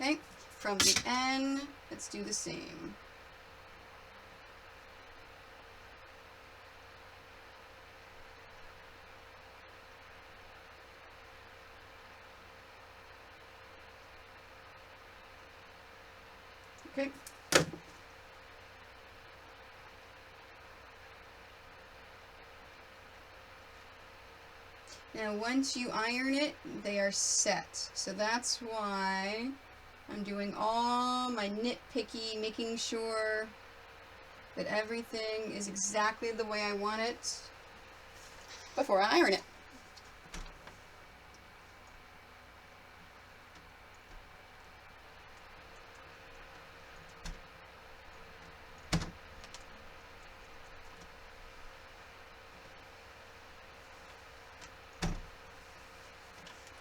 Okay, from the N, let's do the same. Okay. Now once you iron it, they are set. So that's why I'm doing all my nitpicky, making sure that everything is exactly the way I want it before I iron it.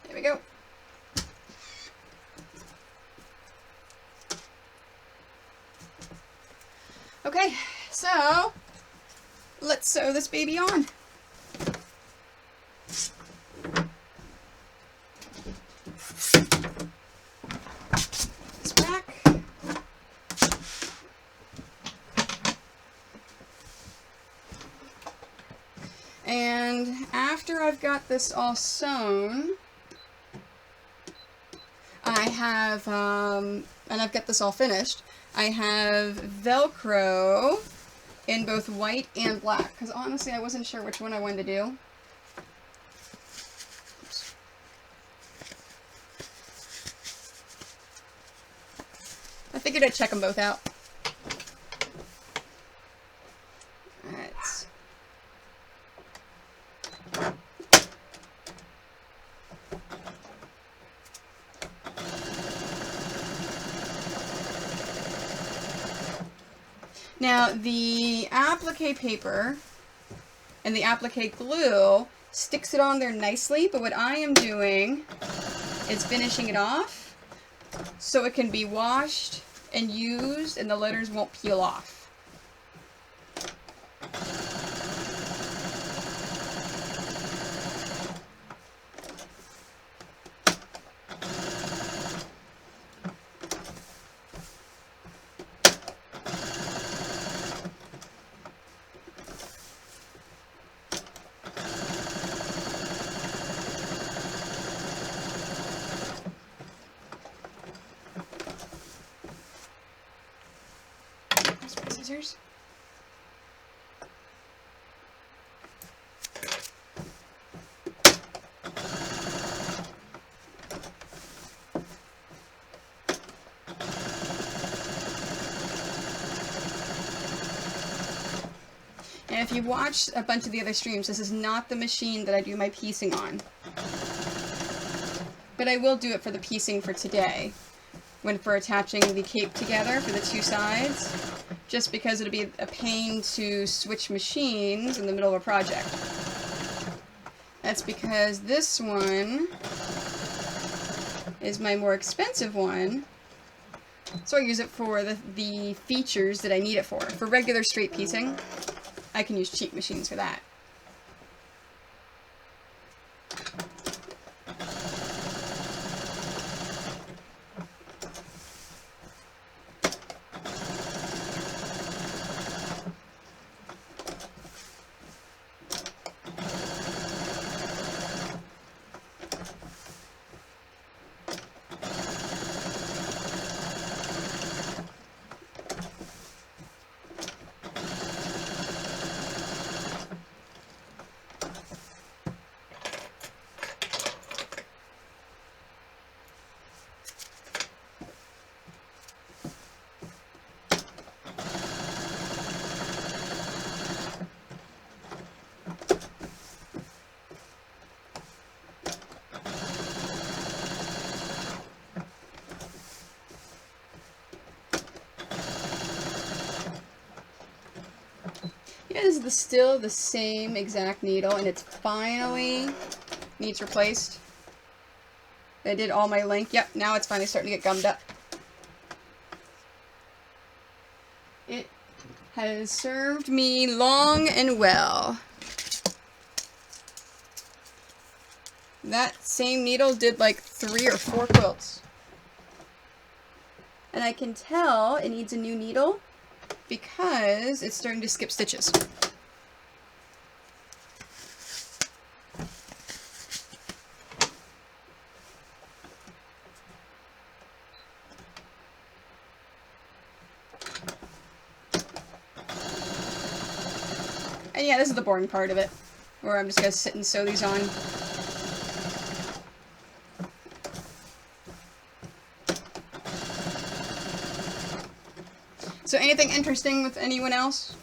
There we go. Okay, so let's sew this baby on. This back. And after I've got this all sewn, I have, and I've got this all finished, I have Velcro in both white and black, because honestly I wasn't sure which one I wanted to do. Oops. I figured I'd check them both out. Alright. Now, the applique paper and the applique glue sticks it on there nicely, but what I am doing is finishing it off so it can be washed and used and the letters won't peel off. Scissors. And if you've watched a bunch of the other streams, this is not the machine that I do my piecing on. But I will do it for the piecing for today, when for attaching the cape together for the two sides, just because it'll be a pain to switch machines in the middle of a project. That's because this one is my more expensive one, so I use it for the features that I need it for. For regular straight piecing, I can use cheap machines for that. still the same exact needle, and it's finally needs replaced. I did all my link. Yep, now it's finally starting to get gummed up. It has served me long and well. That same needle did like 3 or 4 quilts. And I can tell it needs a new needle because it's starting to skip stitches. And yeah, this is the boring part of it, where I'm just going to sit and sew these on. So anything interesting with anyone else?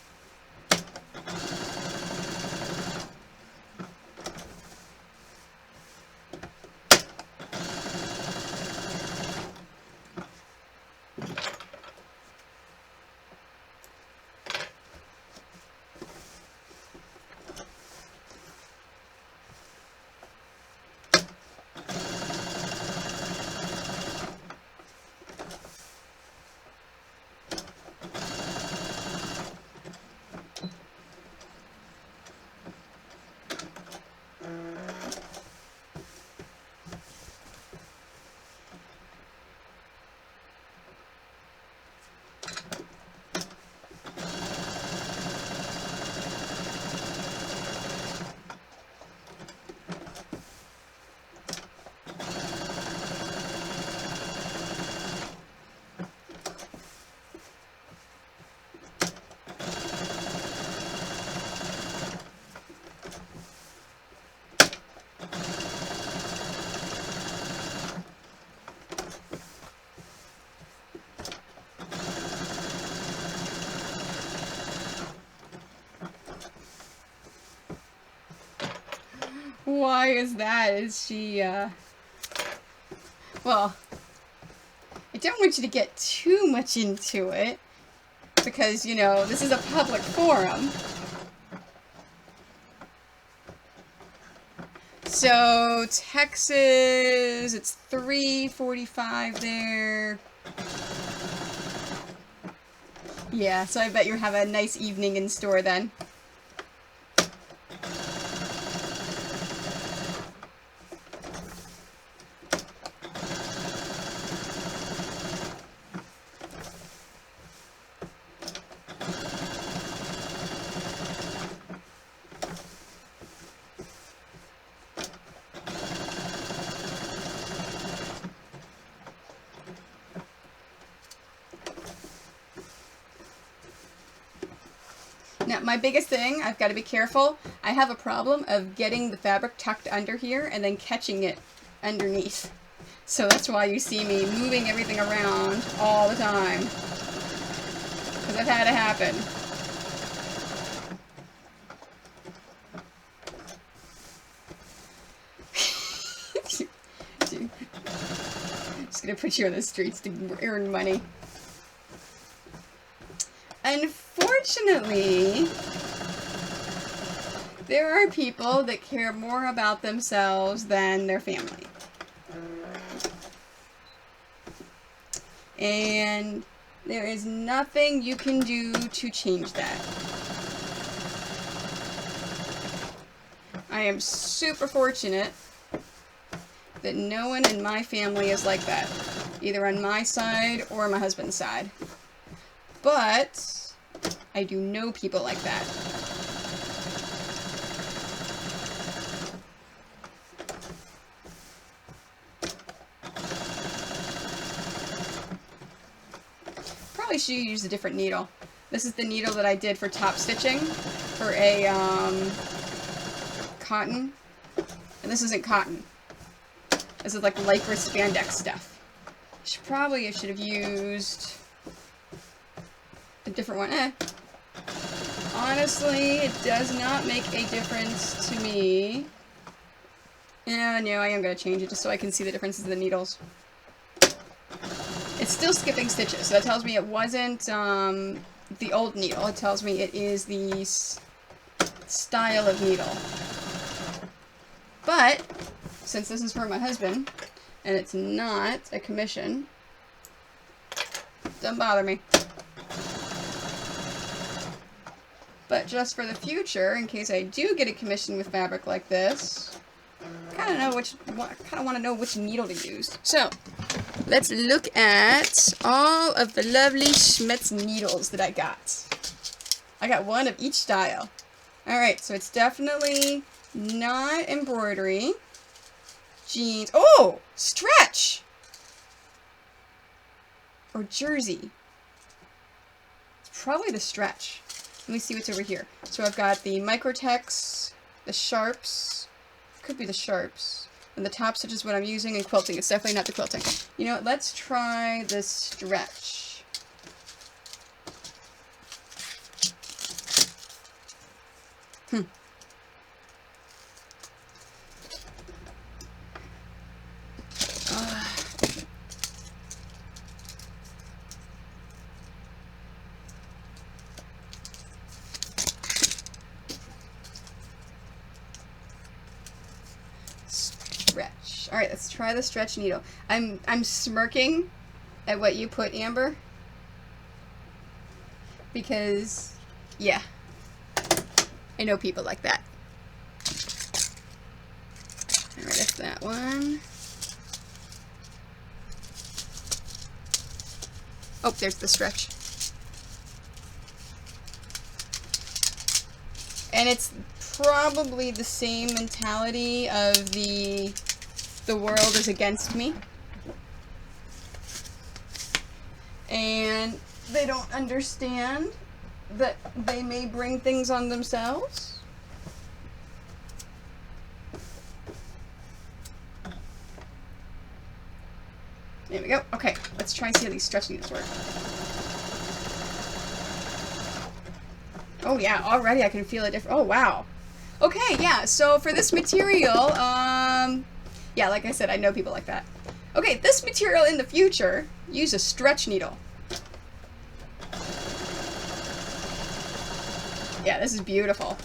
Why is that? Is she, well, I don't want you to get too much into it, because, you know, this is a public forum. So, Texas, it's 3:45 there. Yeah, so I bet you have a nice evening in store then. Now, my biggest thing, I've got to be careful. I have a problem of getting the fabric tucked under here and then catching it underneath. So that's why you see me moving everything around all the time. Because I've had it happen. Just gonna put you on the streets to earn money. Unfortunately, there are people that care more about themselves than their family. And there is nothing you can do to change that. I am super fortunate that no one in my family is like that, either on my side or my husband's side. But I do know people like that. Probably should use a different needle. This is the needle that I did for top stitching for a cotton. And this isn't cotton. This is like lycra spandex stuff. I should have used a different one. Honestly, it does not make a difference to me. Yeah, no, I am going to change it just so I can see the differences in the needles. It's still skipping stitches, so that tells me it wasn't the old needle. It tells me it is the style of needle. But since this is for my husband and it's not a commission, don't bother me. But just for the future, in case I do get a commission with fabric like this, I kind of want to know which needle to use. So let's look at all of the lovely Schmetz needles that I got. I got one of each style. Alright, so it's definitely not embroidery. Jeans. Oh! Stretch! Or jersey. It's probably the stretch. Let me see what's over here. So I've got the Microtex, the Sharps. Could be the Sharps. And the top stitch is what I'm using, and quilting. It's definitely not the quilting. You know what? Let's try the stretch. Stretch. All right, let's try the stretch needle. I'm smirking at what you put, Amber, because yeah, I know people like that. All right, that's that one. Oh, there's the stretch. And it's probably the same mentality of the world is against me. And they don't understand that they may bring things on themselves. There we go. Okay, let's try and see how these stretch needles work. Oh yeah, already I can feel a difference. Oh wow. Okay, yeah, so for this material, yeah, like I said, I know people like that. Okay, this material in the future, use a stretch needle. Yeah, this is beautiful.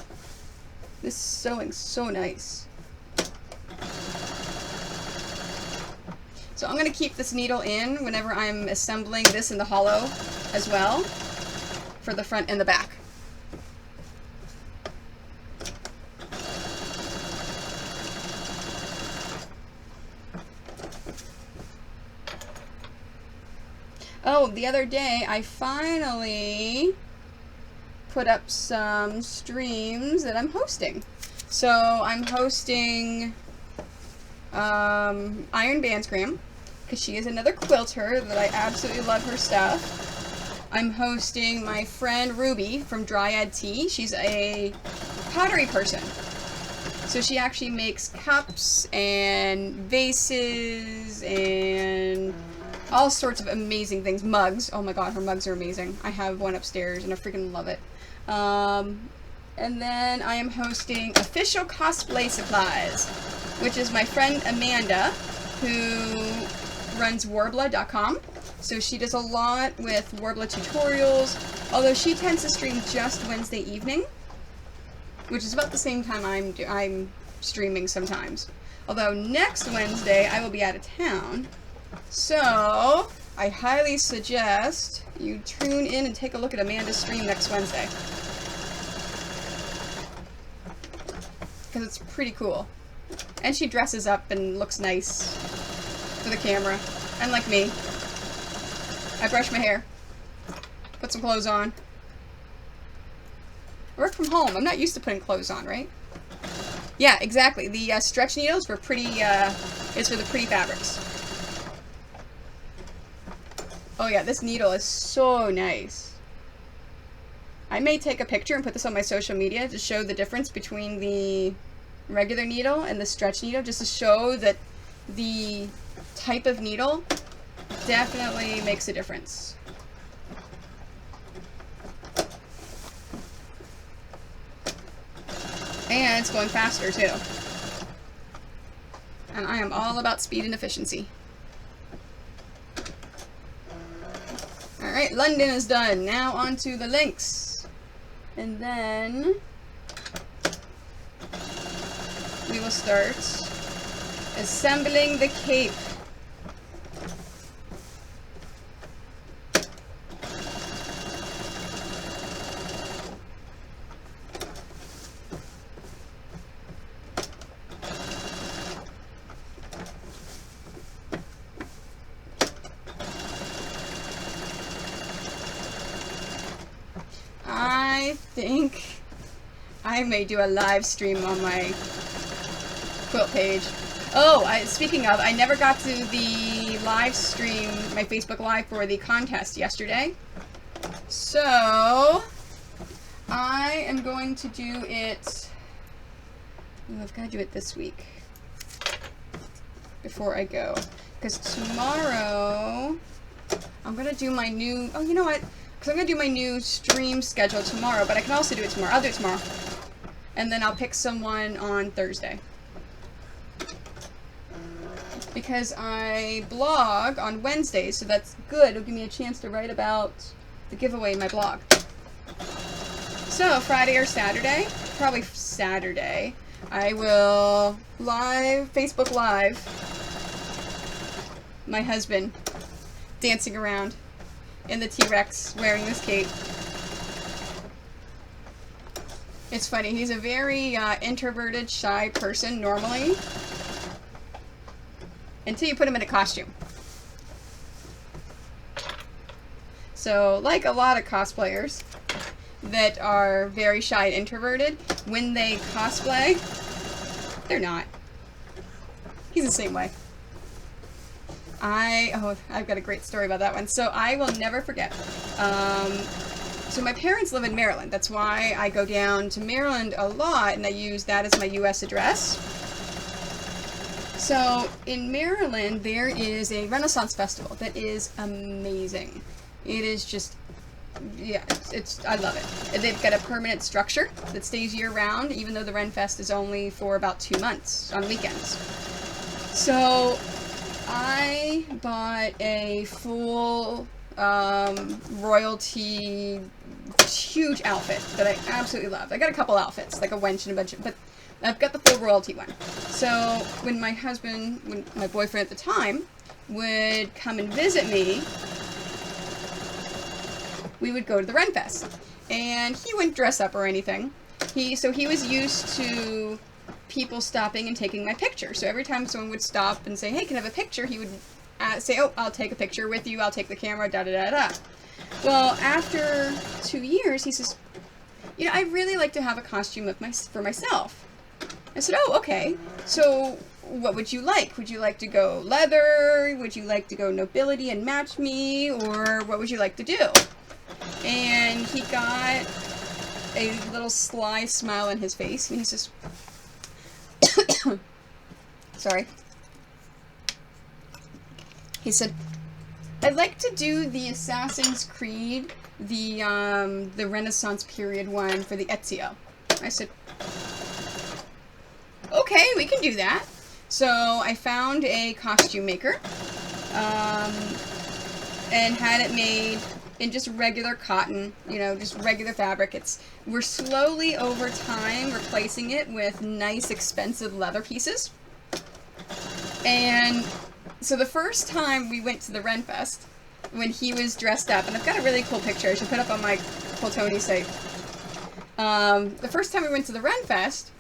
This sewing's so nice. So I'm going to keep this needle in whenever I'm assembling this in the hollow as well, for the front and the back. Oh, the other day I finally put up some streams that I'm hosting. So I'm hosting Iron Bandsgram, because she is another quilter that I absolutely love her stuff. I'm hosting my friend Ruby from Dryad Tea. She's a pottery person. So she actually makes cups and vases and all sorts of amazing things. Mugs. Oh my god, her mugs are amazing. I have one upstairs and I freaking love it. And then I am hosting Official Cosplay Supplies, which is my friend Amanda, who runs Warbla.com. So she does a lot with Warbla tutorials, although she tends to stream just Wednesday evening, which is about the same time I'm streaming sometimes. Although next Wednesday I will be out of town. So I highly suggest you tune in and take a look at Amanda's stream next Wednesday, because it's pretty cool. And she dresses up and looks nice for the camera. Unlike me. I brush my hair. Put some clothes on. I work from home. I'm not used to putting clothes on, right? Yeah, exactly. The stretch needles for pretty, is for the pretty fabrics. Oh yeah, this needle is so nice. I may take a picture and put this on my social media to show the difference between the regular needle and the stretch needle, just to show that the type of needle definitely makes a difference. And it's going faster too. And I am all about speed and efficiency. Alright, London is done. Now on to the links. And then we will start assembling the cape. I think I may do a live stream on my quilt page. Oh, speaking of, I never got to the live stream, my Facebook Live for the contest yesterday. So, I am going to do it... Oh, I've got to do it this week before I go. Because tomorrow, I'm going to do my new... Oh, you know what? Because I'm going to do my new stream schedule tomorrow, but I can also do it tomorrow. I'll do it tomorrow. And then I'll pick someone on Thursday. Because I blog on Wednesdays, so that's good. It'll give me a chance to write about the giveaway in my blog. So, Friday or Saturday, probably Saturday, I will Facebook Live my husband dancing around in the Trex wearing this cape. It's funny, he's a very introverted, shy person normally, until you put him in a costume. So, like a lot of cosplayers that are very shy and introverted, when they cosplay, they're not. He's the same way. I've got a great story about that one. So I will never forget. So my parents live in Maryland. That's why I go down to Maryland a lot, and I use that as my U.S. address. So in Maryland, there is a Renaissance festival that is amazing. It is just, yeah, I love it. They've got a permanent structure that stays year-round, even though the Ren Fest is only for about 2 months on weekends. So I bought a full royalty huge outfit that I absolutely love. I got a couple outfits, like a wench and a bunch of, but I've got the full royalty one. So when my boyfriend at the time, would come and visit me, we would go to the Ren Fest. And he wouldn't dress up or anything. So he was used to people stopping and taking my picture. So every time someone would stop and say, hey, can I have a picture? He would say, oh, I'll take a picture with you. I'll take the camera, da-da-da-da. Well, after 2 years, he says, you know, I really like to have a costume for myself. I said, oh, okay. So what would you like? Would you like to go leather? Would you like to go nobility and match me? Or what would you like to do? And he got a little sly smile on his face, and he says, sorry. He said, I'd like to do the Assassin's Creed, the Renaissance period one for the Ezio. I said, okay, we can do that. So I found a costume maker, and had it made in just regular cotton, you know, just regular fabric. We're slowly over time replacing it with nice expensive leather pieces. And so the first time we went to the Ren Fest, when he was dressed up, and I've got a really cool picture I should put up on my Quiltoni site. The first time we went to the Ren Fest,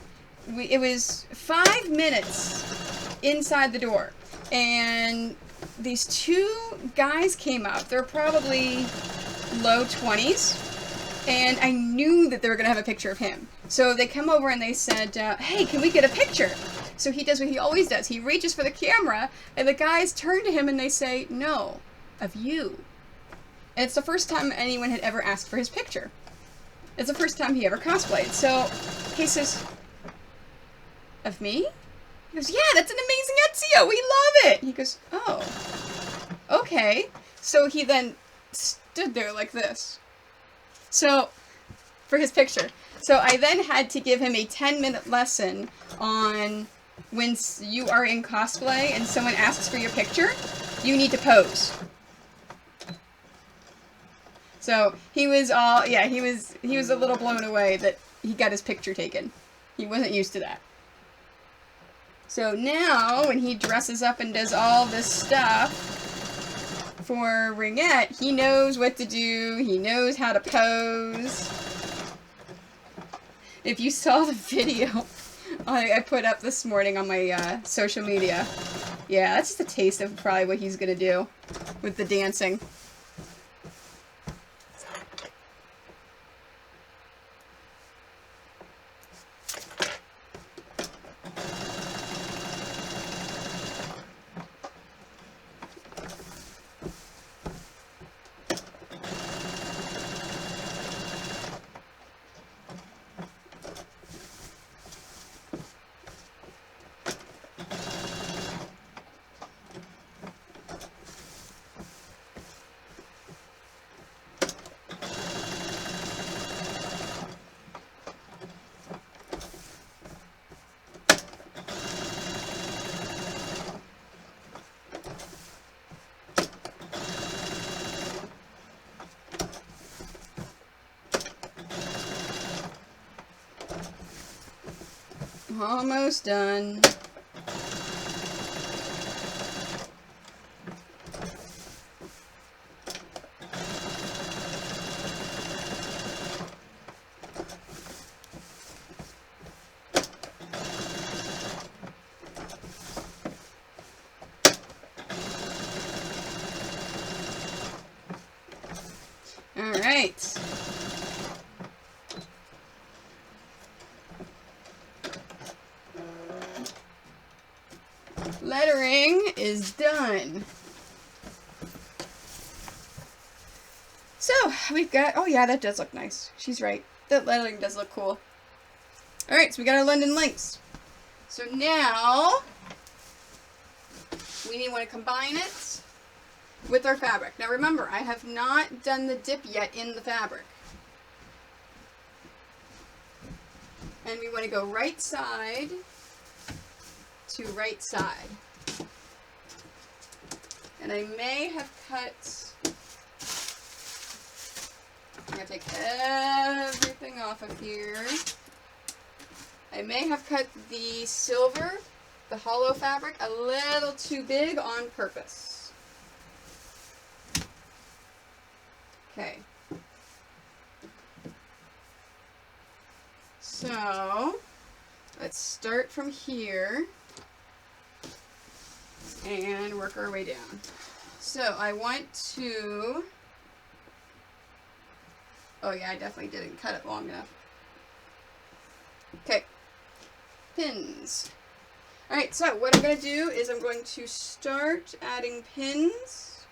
it was 5 minutes inside the door, and these two guys came up. They're probably low 20s, and I knew that they were going to have a picture of him. So they come over and they said, hey, can we get a picture? So he does what he always does. He reaches for the camera, and the guys turn to him and they say, no, of you. And it's the first time anyone had ever asked for his picture. It's the first time he ever cosplayed. So he says, of me? He goes, yeah, that's an amazing Ezio. We love it. He goes, oh, okay. So he then stood there like this. So, for his picture. So I then had to give him a 10-minute lesson on when you are in cosplay and someone asks for your picture, you need to pose. So he was all, yeah, he was a little blown away that he got his picture taken. He wasn't used to that. So now, when he dresses up and does all this stuff for Ringette, he knows what to do. He knows how to pose. If you saw the video I put up this morning on my social media, yeah, that's just a taste of probably what he's gonna do with the dancing. Almost done. All right. Lettering is done. So, we've got, oh yeah, that does look nice. She's right. That lettering does look cool. Alright, so we got our London links. So now, we want to combine it with our fabric. Now remember, I have not done the dip yet in the fabric. And we want to go right side to right side. And I may have cut, I'm going to take everything off of here. I may have cut the silver, the hollow fabric, a little too big on purpose. Okay. So, let's start from here and work our way down. So, I want to, oh yeah, I definitely didn't cut it long enough. Okay, pins. Alright, so what I'm going to do is I'm going to start adding pins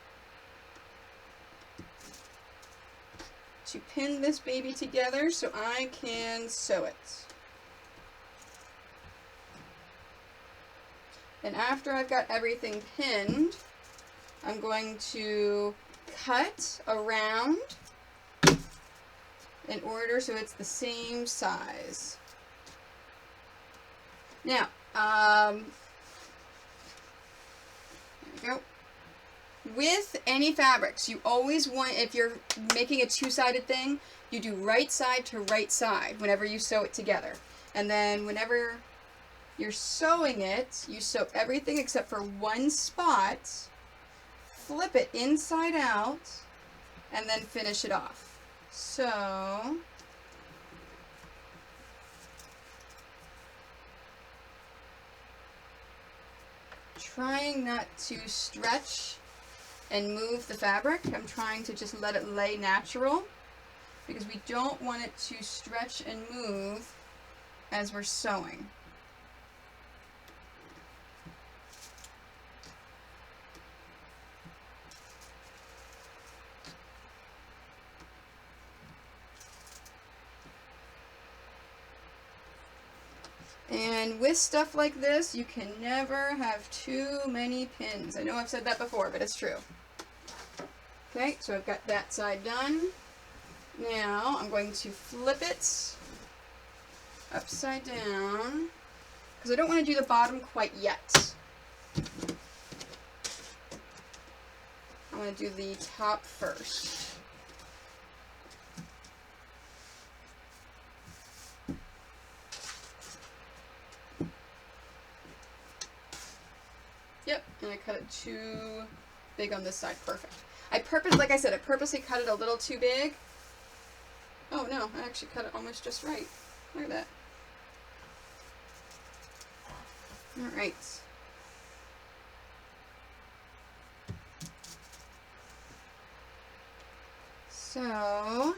to pin this baby together so I can sew it. And after I've got everything pinned, I'm going to cut around in order so it's the same size. Now, there we go. With any fabrics, you always want, if you're making a two-sided thing, you do right side to right side whenever you sew it together. And then whenever you're sewing it, you sew everything except for one spot, flip it inside out, and then finish it off. So, trying not to stretch and move the fabric. I'm trying to just let it lay natural because we don't want it to stretch and move as we're sewing. And with stuff like this, you can never have too many pins. I know I've said that before, but it's true. Okay, so I've got that side done. Now I'm going to flip it upside down because I don't want to do the bottom quite yet. I want to do the top first. too big on this side. Perfect. Like I said, I purposely cut it a little too big. Oh no, I actually cut it almost just right. Look at that. Alright. So,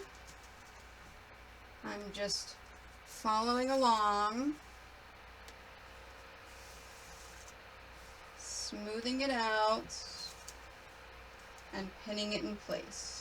I'm just following along, smoothing it out, and pinning it in place.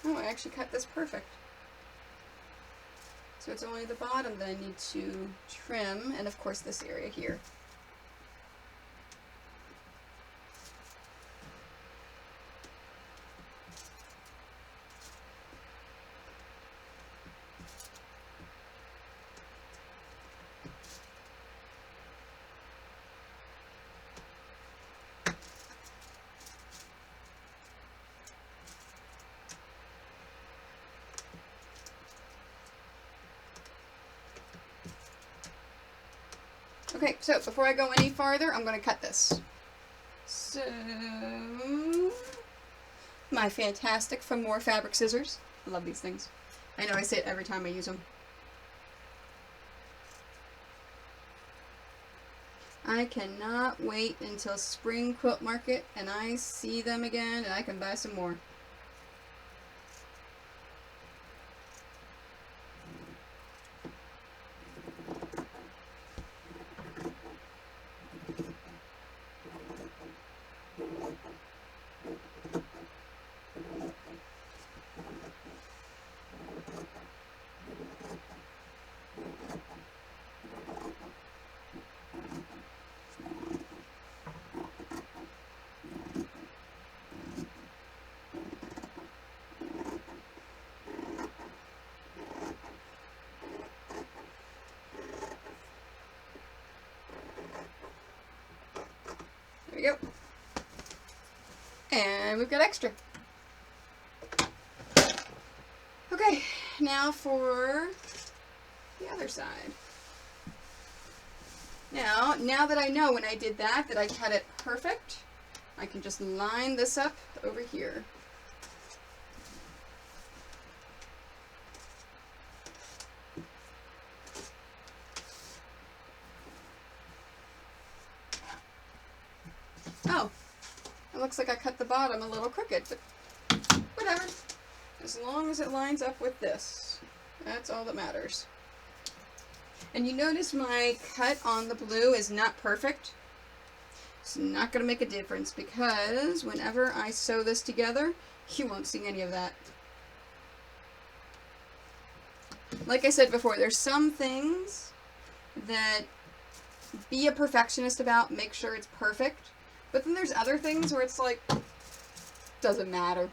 Oh, I actually cut this perfect. So it's only the bottom that I need to trim, and of course this area here. Okay, so before I go any farther, I'm going to cut this. So, my fantastic From More fabric scissors. I love these things. I know I say it every time I use them. I cannot wait until spring quilt market and I see them again and I can buy some more. There we go. And we've got extra. Okay, now for the other side. Now that I know when I did that I cut it perfect, I can just line this up over here. Oh, it looks like I cut the bottom a little crooked, but whatever. As long as it lines up with this, that's all that matters. And you notice my cut on the blue is not perfect. It's not going to make a difference because whenever I sew this together, you won't see any of that. Like I said before, there's some things that be a perfectionist about, make sure it's perfect. But then there's other things where it's like, doesn't matter.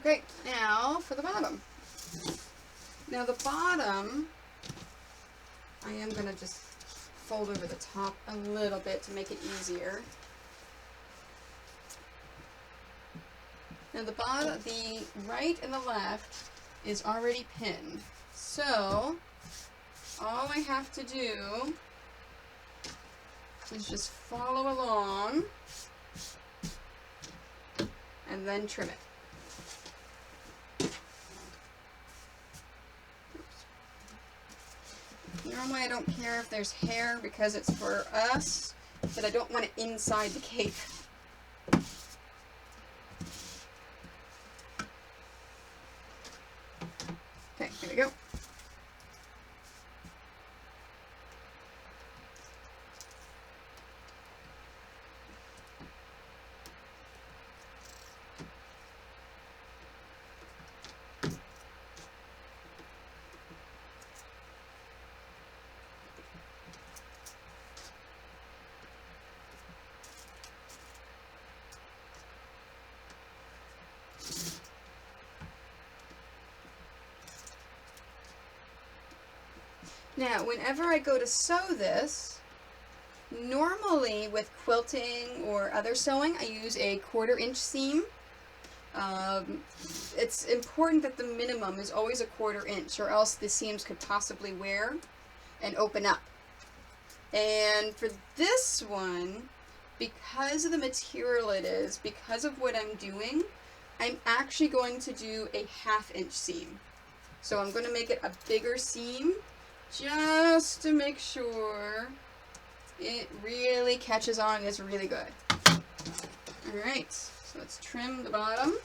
Okay, now for the bottom. Now the bottom, I am going to just fold over the top a little bit to make it easier. Now the bottom, the right and the left is already pinned. So all I have to do is just follow along and then trim it. Normally I don't care if there's hair because it's for us, but I don't want it inside the cape. Okay, here we go. Now, whenever I go to sew this, normally with quilting or other sewing, I use a 1/4 inch seam. It's important that the minimum is always a 1/4 inch, or else the seams could possibly wear and open up. And for this one, because of the material it is, because of what I'm doing, I'm actually going to do a 1/2 inch seam. So I'm going to make it a bigger seam, just to make sure it really catches on and is really good. Alright, so let's trim the bottom.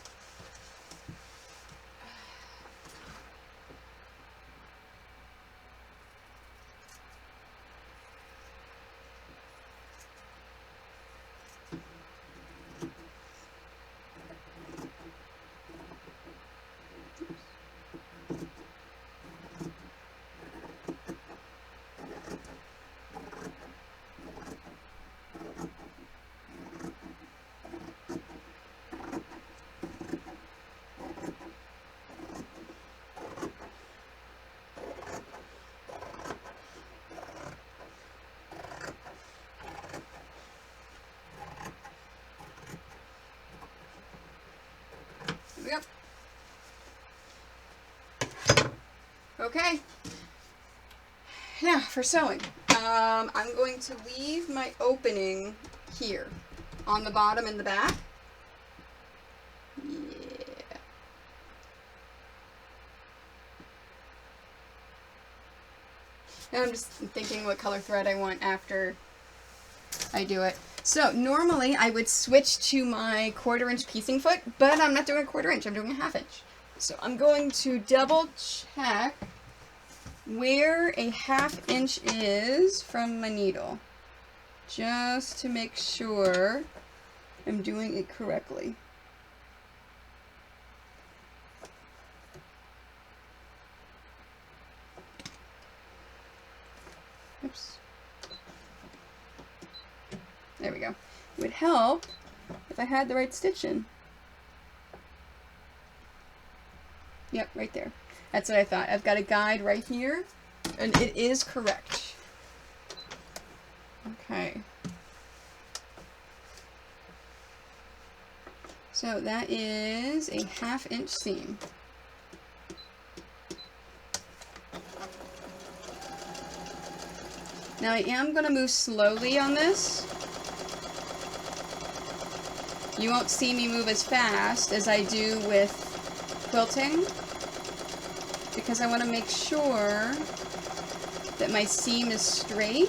Yep. Okay. Now for sewing. I'm going to leave my opening here on the bottom and the back. Yeah. Now I'm just thinking what color thread I want after I do it. So normally I would switch to my 1/4 inch piecing foot, but I'm not doing a 1/4 inch, I'm doing a 1/2 inch. So I'm going to double check where a 1/2 inch is from my needle, just to make sure I'm doing it correctly. Oops. There we go. It would help if I had the right stitch in. Yep, right there. That's what I thought. I've got a guide right here, and it is correct. Okay. So that is a 1/2 inch seam. Now I am going to move slowly on this. You won't see me move as fast as I do with quilting, because I want to make sure that my seam is straight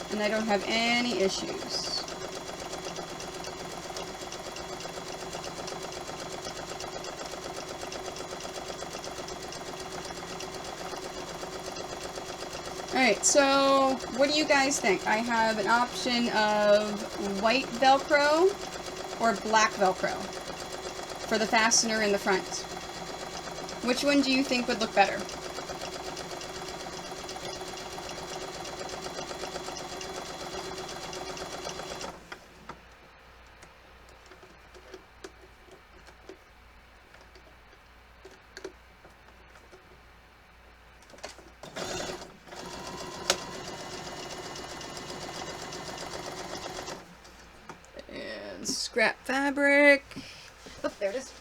and I don't have any issues. Alright, so what do you guys think? I have an option of white Velcro or black Velcro for the fastener in the front. Which one do you think would look better? Scrap fabric. Oh, there it is.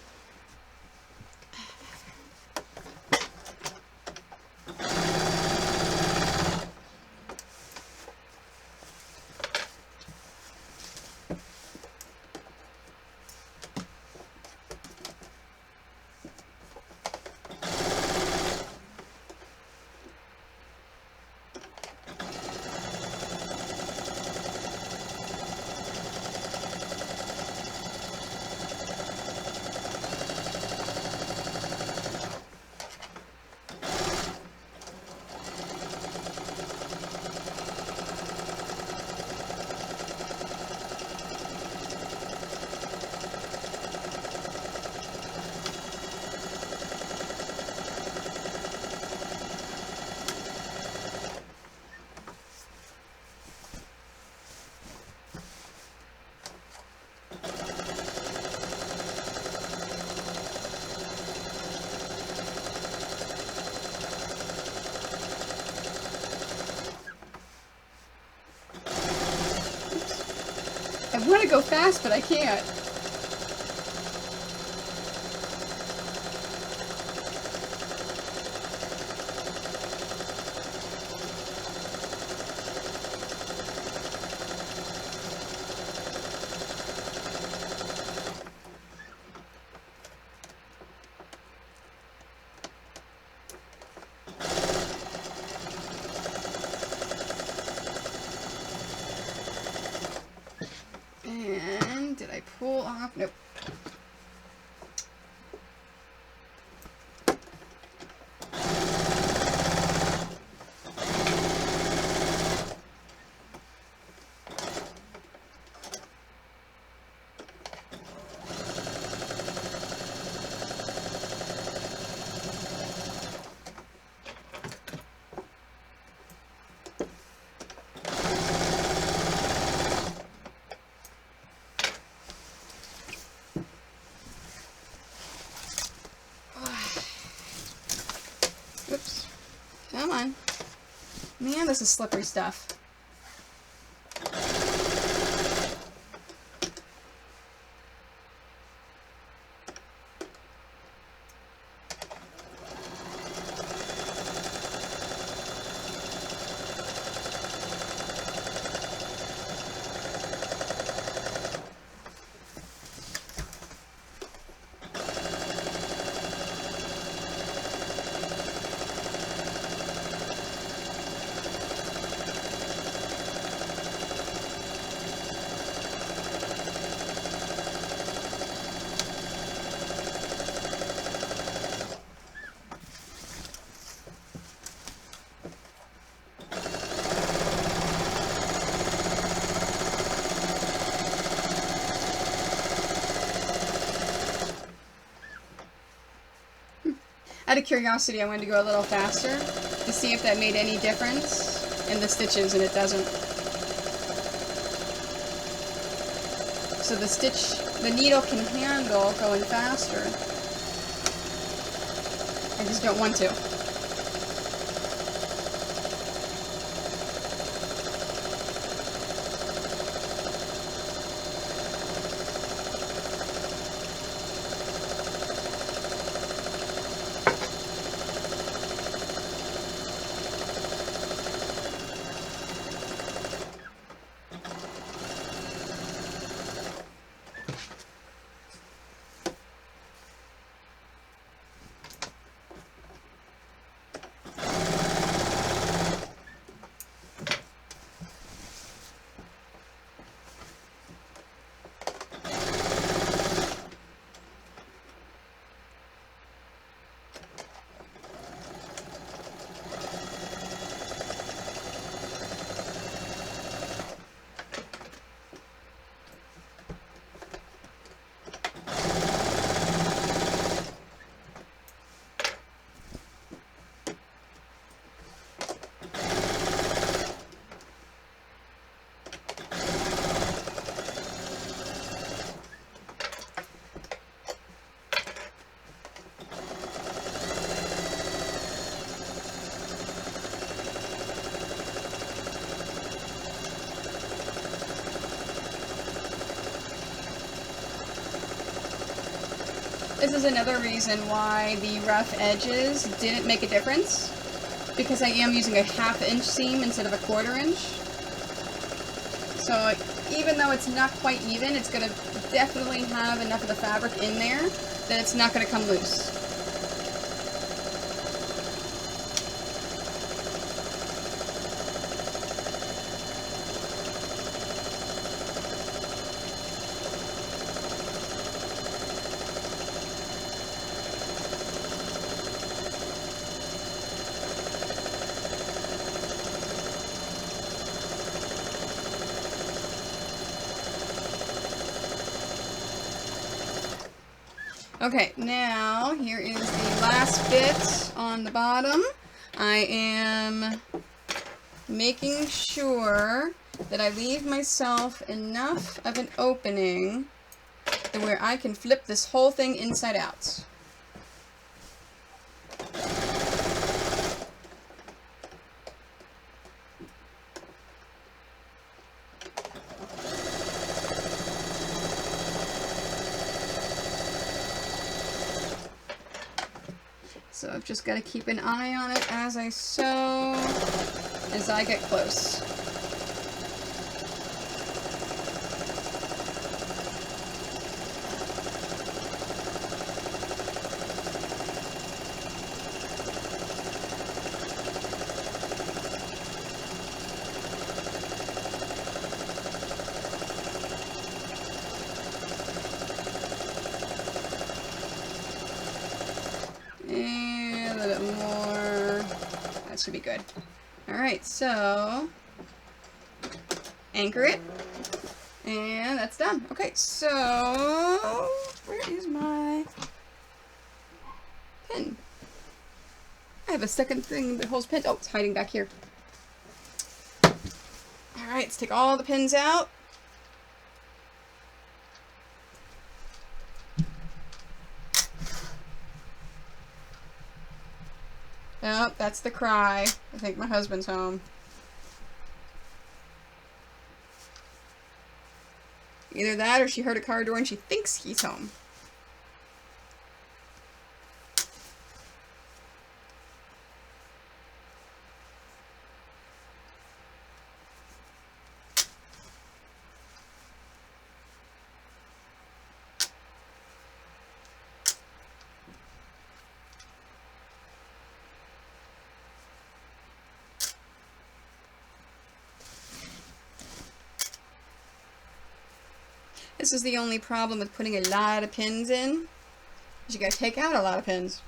I want to go fast, but I can't. And did I pull off? Nope. Oops. Come on. Man, this is slippery stuff. Out of curiosity, I wanted to go a little faster to see if that made any difference in the stitches, and it doesn't. So the needle can handle going faster. I just don't want to. This is another reason why the rough edges didn't make a difference, because I am using a 1/2 inch seam instead of a 1/4 inch. So even though it's not quite even, it's going to definitely have enough of the fabric in there that it's not going to come loose. Okay, now here is the last bit on the bottom. I am making sure that I leave myself enough of an opening to where I can flip this whole thing inside out. So I've just got to keep an eye on it as I sew, as I get close. And a little bit more. That should be good. Alright, so anchor it. And that's done. Okay, so where is my pin? I have a second thing that holds pins. Oh, it's hiding back here. Alright, let's take all the pins out. Oh, that's the cry. I think my husband's home. Either that or she heard a car door and she thinks he's home. This is the only problem with putting a lot of pins in, is you gotta take out a lot of pins.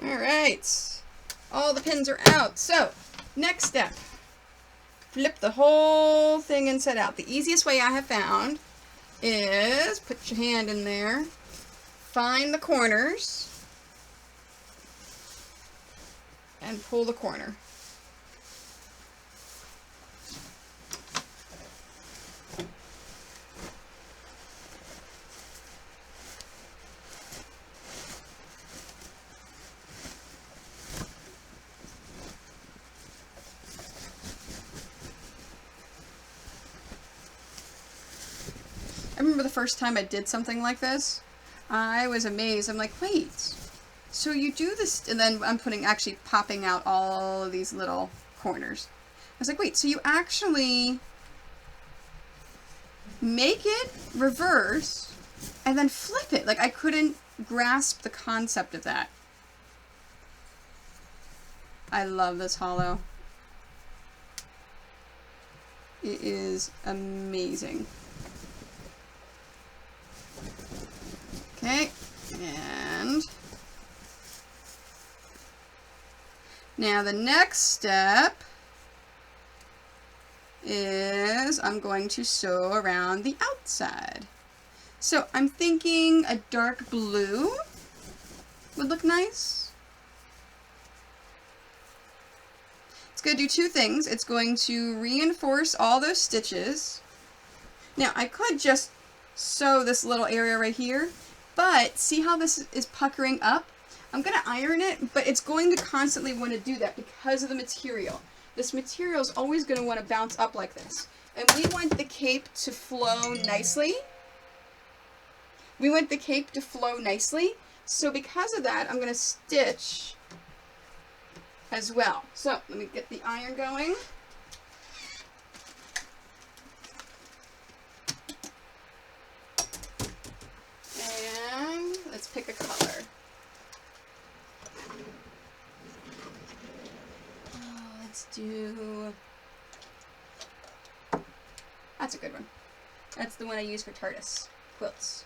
Alright, all the pins are out. So, next step, flip the whole thing inside out. The easiest way I have found is put your hand in there, find the corners, and pull the corner. I remember the first time I did something like this, I was amazed. I'm like, wait, so you do this, and then I'm actually popping out all of these little corners. I was like, wait, so you actually make it reverse and then flip it. Like, I couldn't grasp the concept of that. I love this hollow. It is amazing. Okay, and now the next step is I'm going to sew around the outside. So I'm thinking a dark blue would look nice. It's going to do two things. It's going to reinforce all those stitches. Now I could just sew this little area right here, but see how this is puckering up? I'm going to iron it, but it's going to constantly want to do that because of the material. This material is always going to want to bounce up like this. And we want the cape to flow nicely. We want the cape to flow nicely. So because of that, I'm going to stitch as well. So let me get the iron going. And let's pick a color. Oh, let's do... That's a good one. That's the one I use for TARDIS quilts.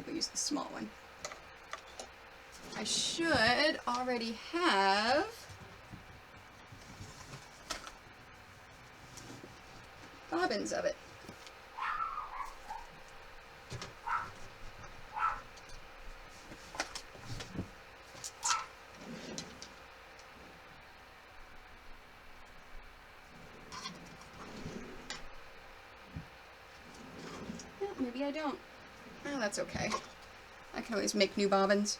We'll use the small one. I should already have bobbins of it. Maybe I don't. Oh, that's okay. I can always make new bobbins.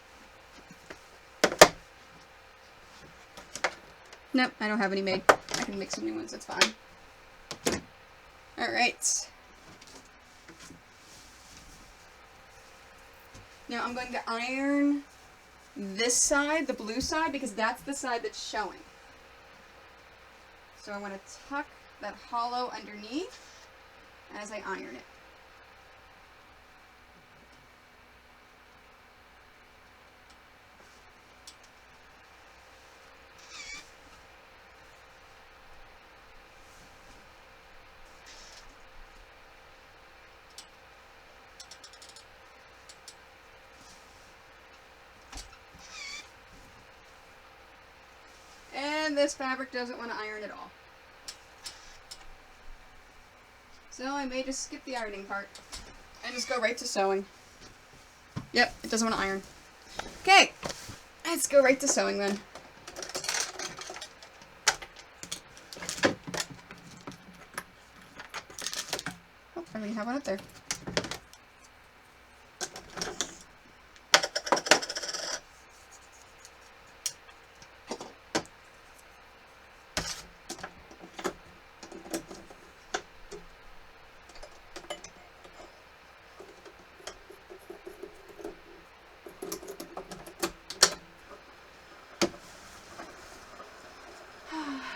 Nope, I don't have any made. I can make some new ones, that's fine. Alright. Now I'm going to iron this side, the blue side, because that's the side that's showing. So I want to tuck that hollow underneath as I iron it. And this fabric doesn't want to iron at all. So I may just skip the ironing part and just go right to sewing. Yep, it doesn't want to iron. Okay, let's go right to sewing then. Oh, I already have one up there.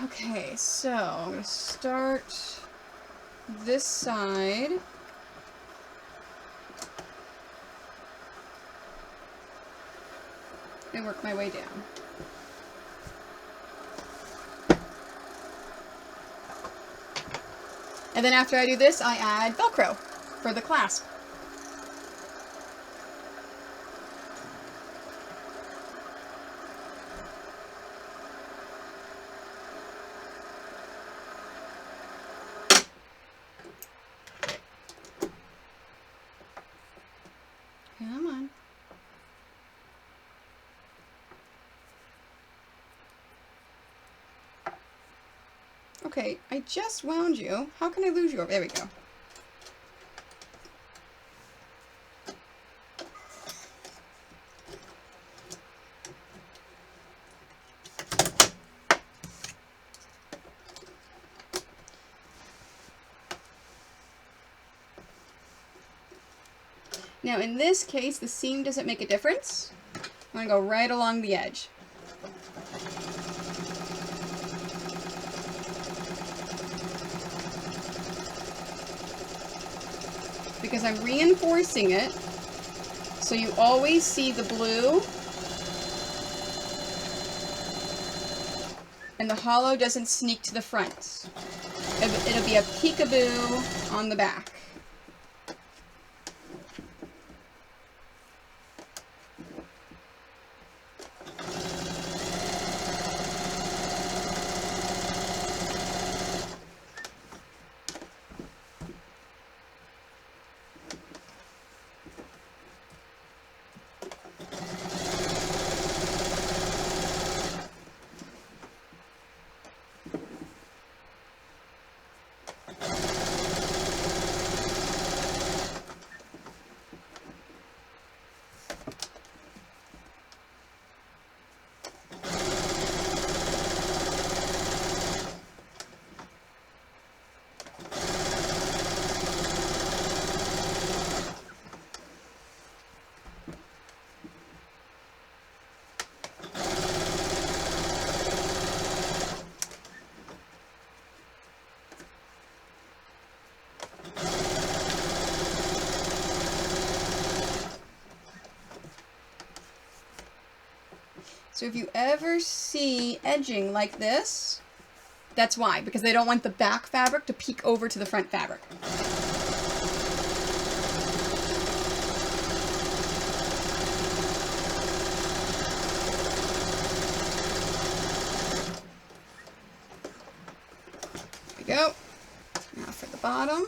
Okay, so I'm going to start this side. And work my way down. And then after I do this, I add Velcro for the clasp. Come on. Okay, I just wound you. How can I lose you over? There we go. Now in this case, the seam doesn't make a difference. I'm going to go right along the edge. Because I'm reinforcing it, so you always see the blue, and the hollow doesn't sneak to the front. It'll be a peekaboo on the back. So if you ever see edging like this, that's why, because they don't want the back fabric to peek over to the front fabric. There we go. Now for the bottom.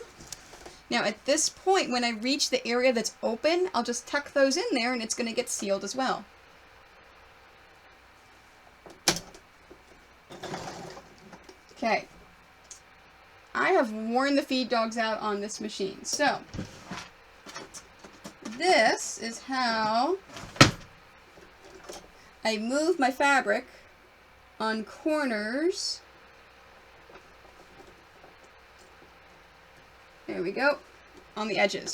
Now at this point, when I reach the area that's open, I'll just tuck those in there and it's going to get sealed as well. Okay, I have worn the feed dogs out on this machine, so this is how I move my fabric on corners. There we go. On the edges.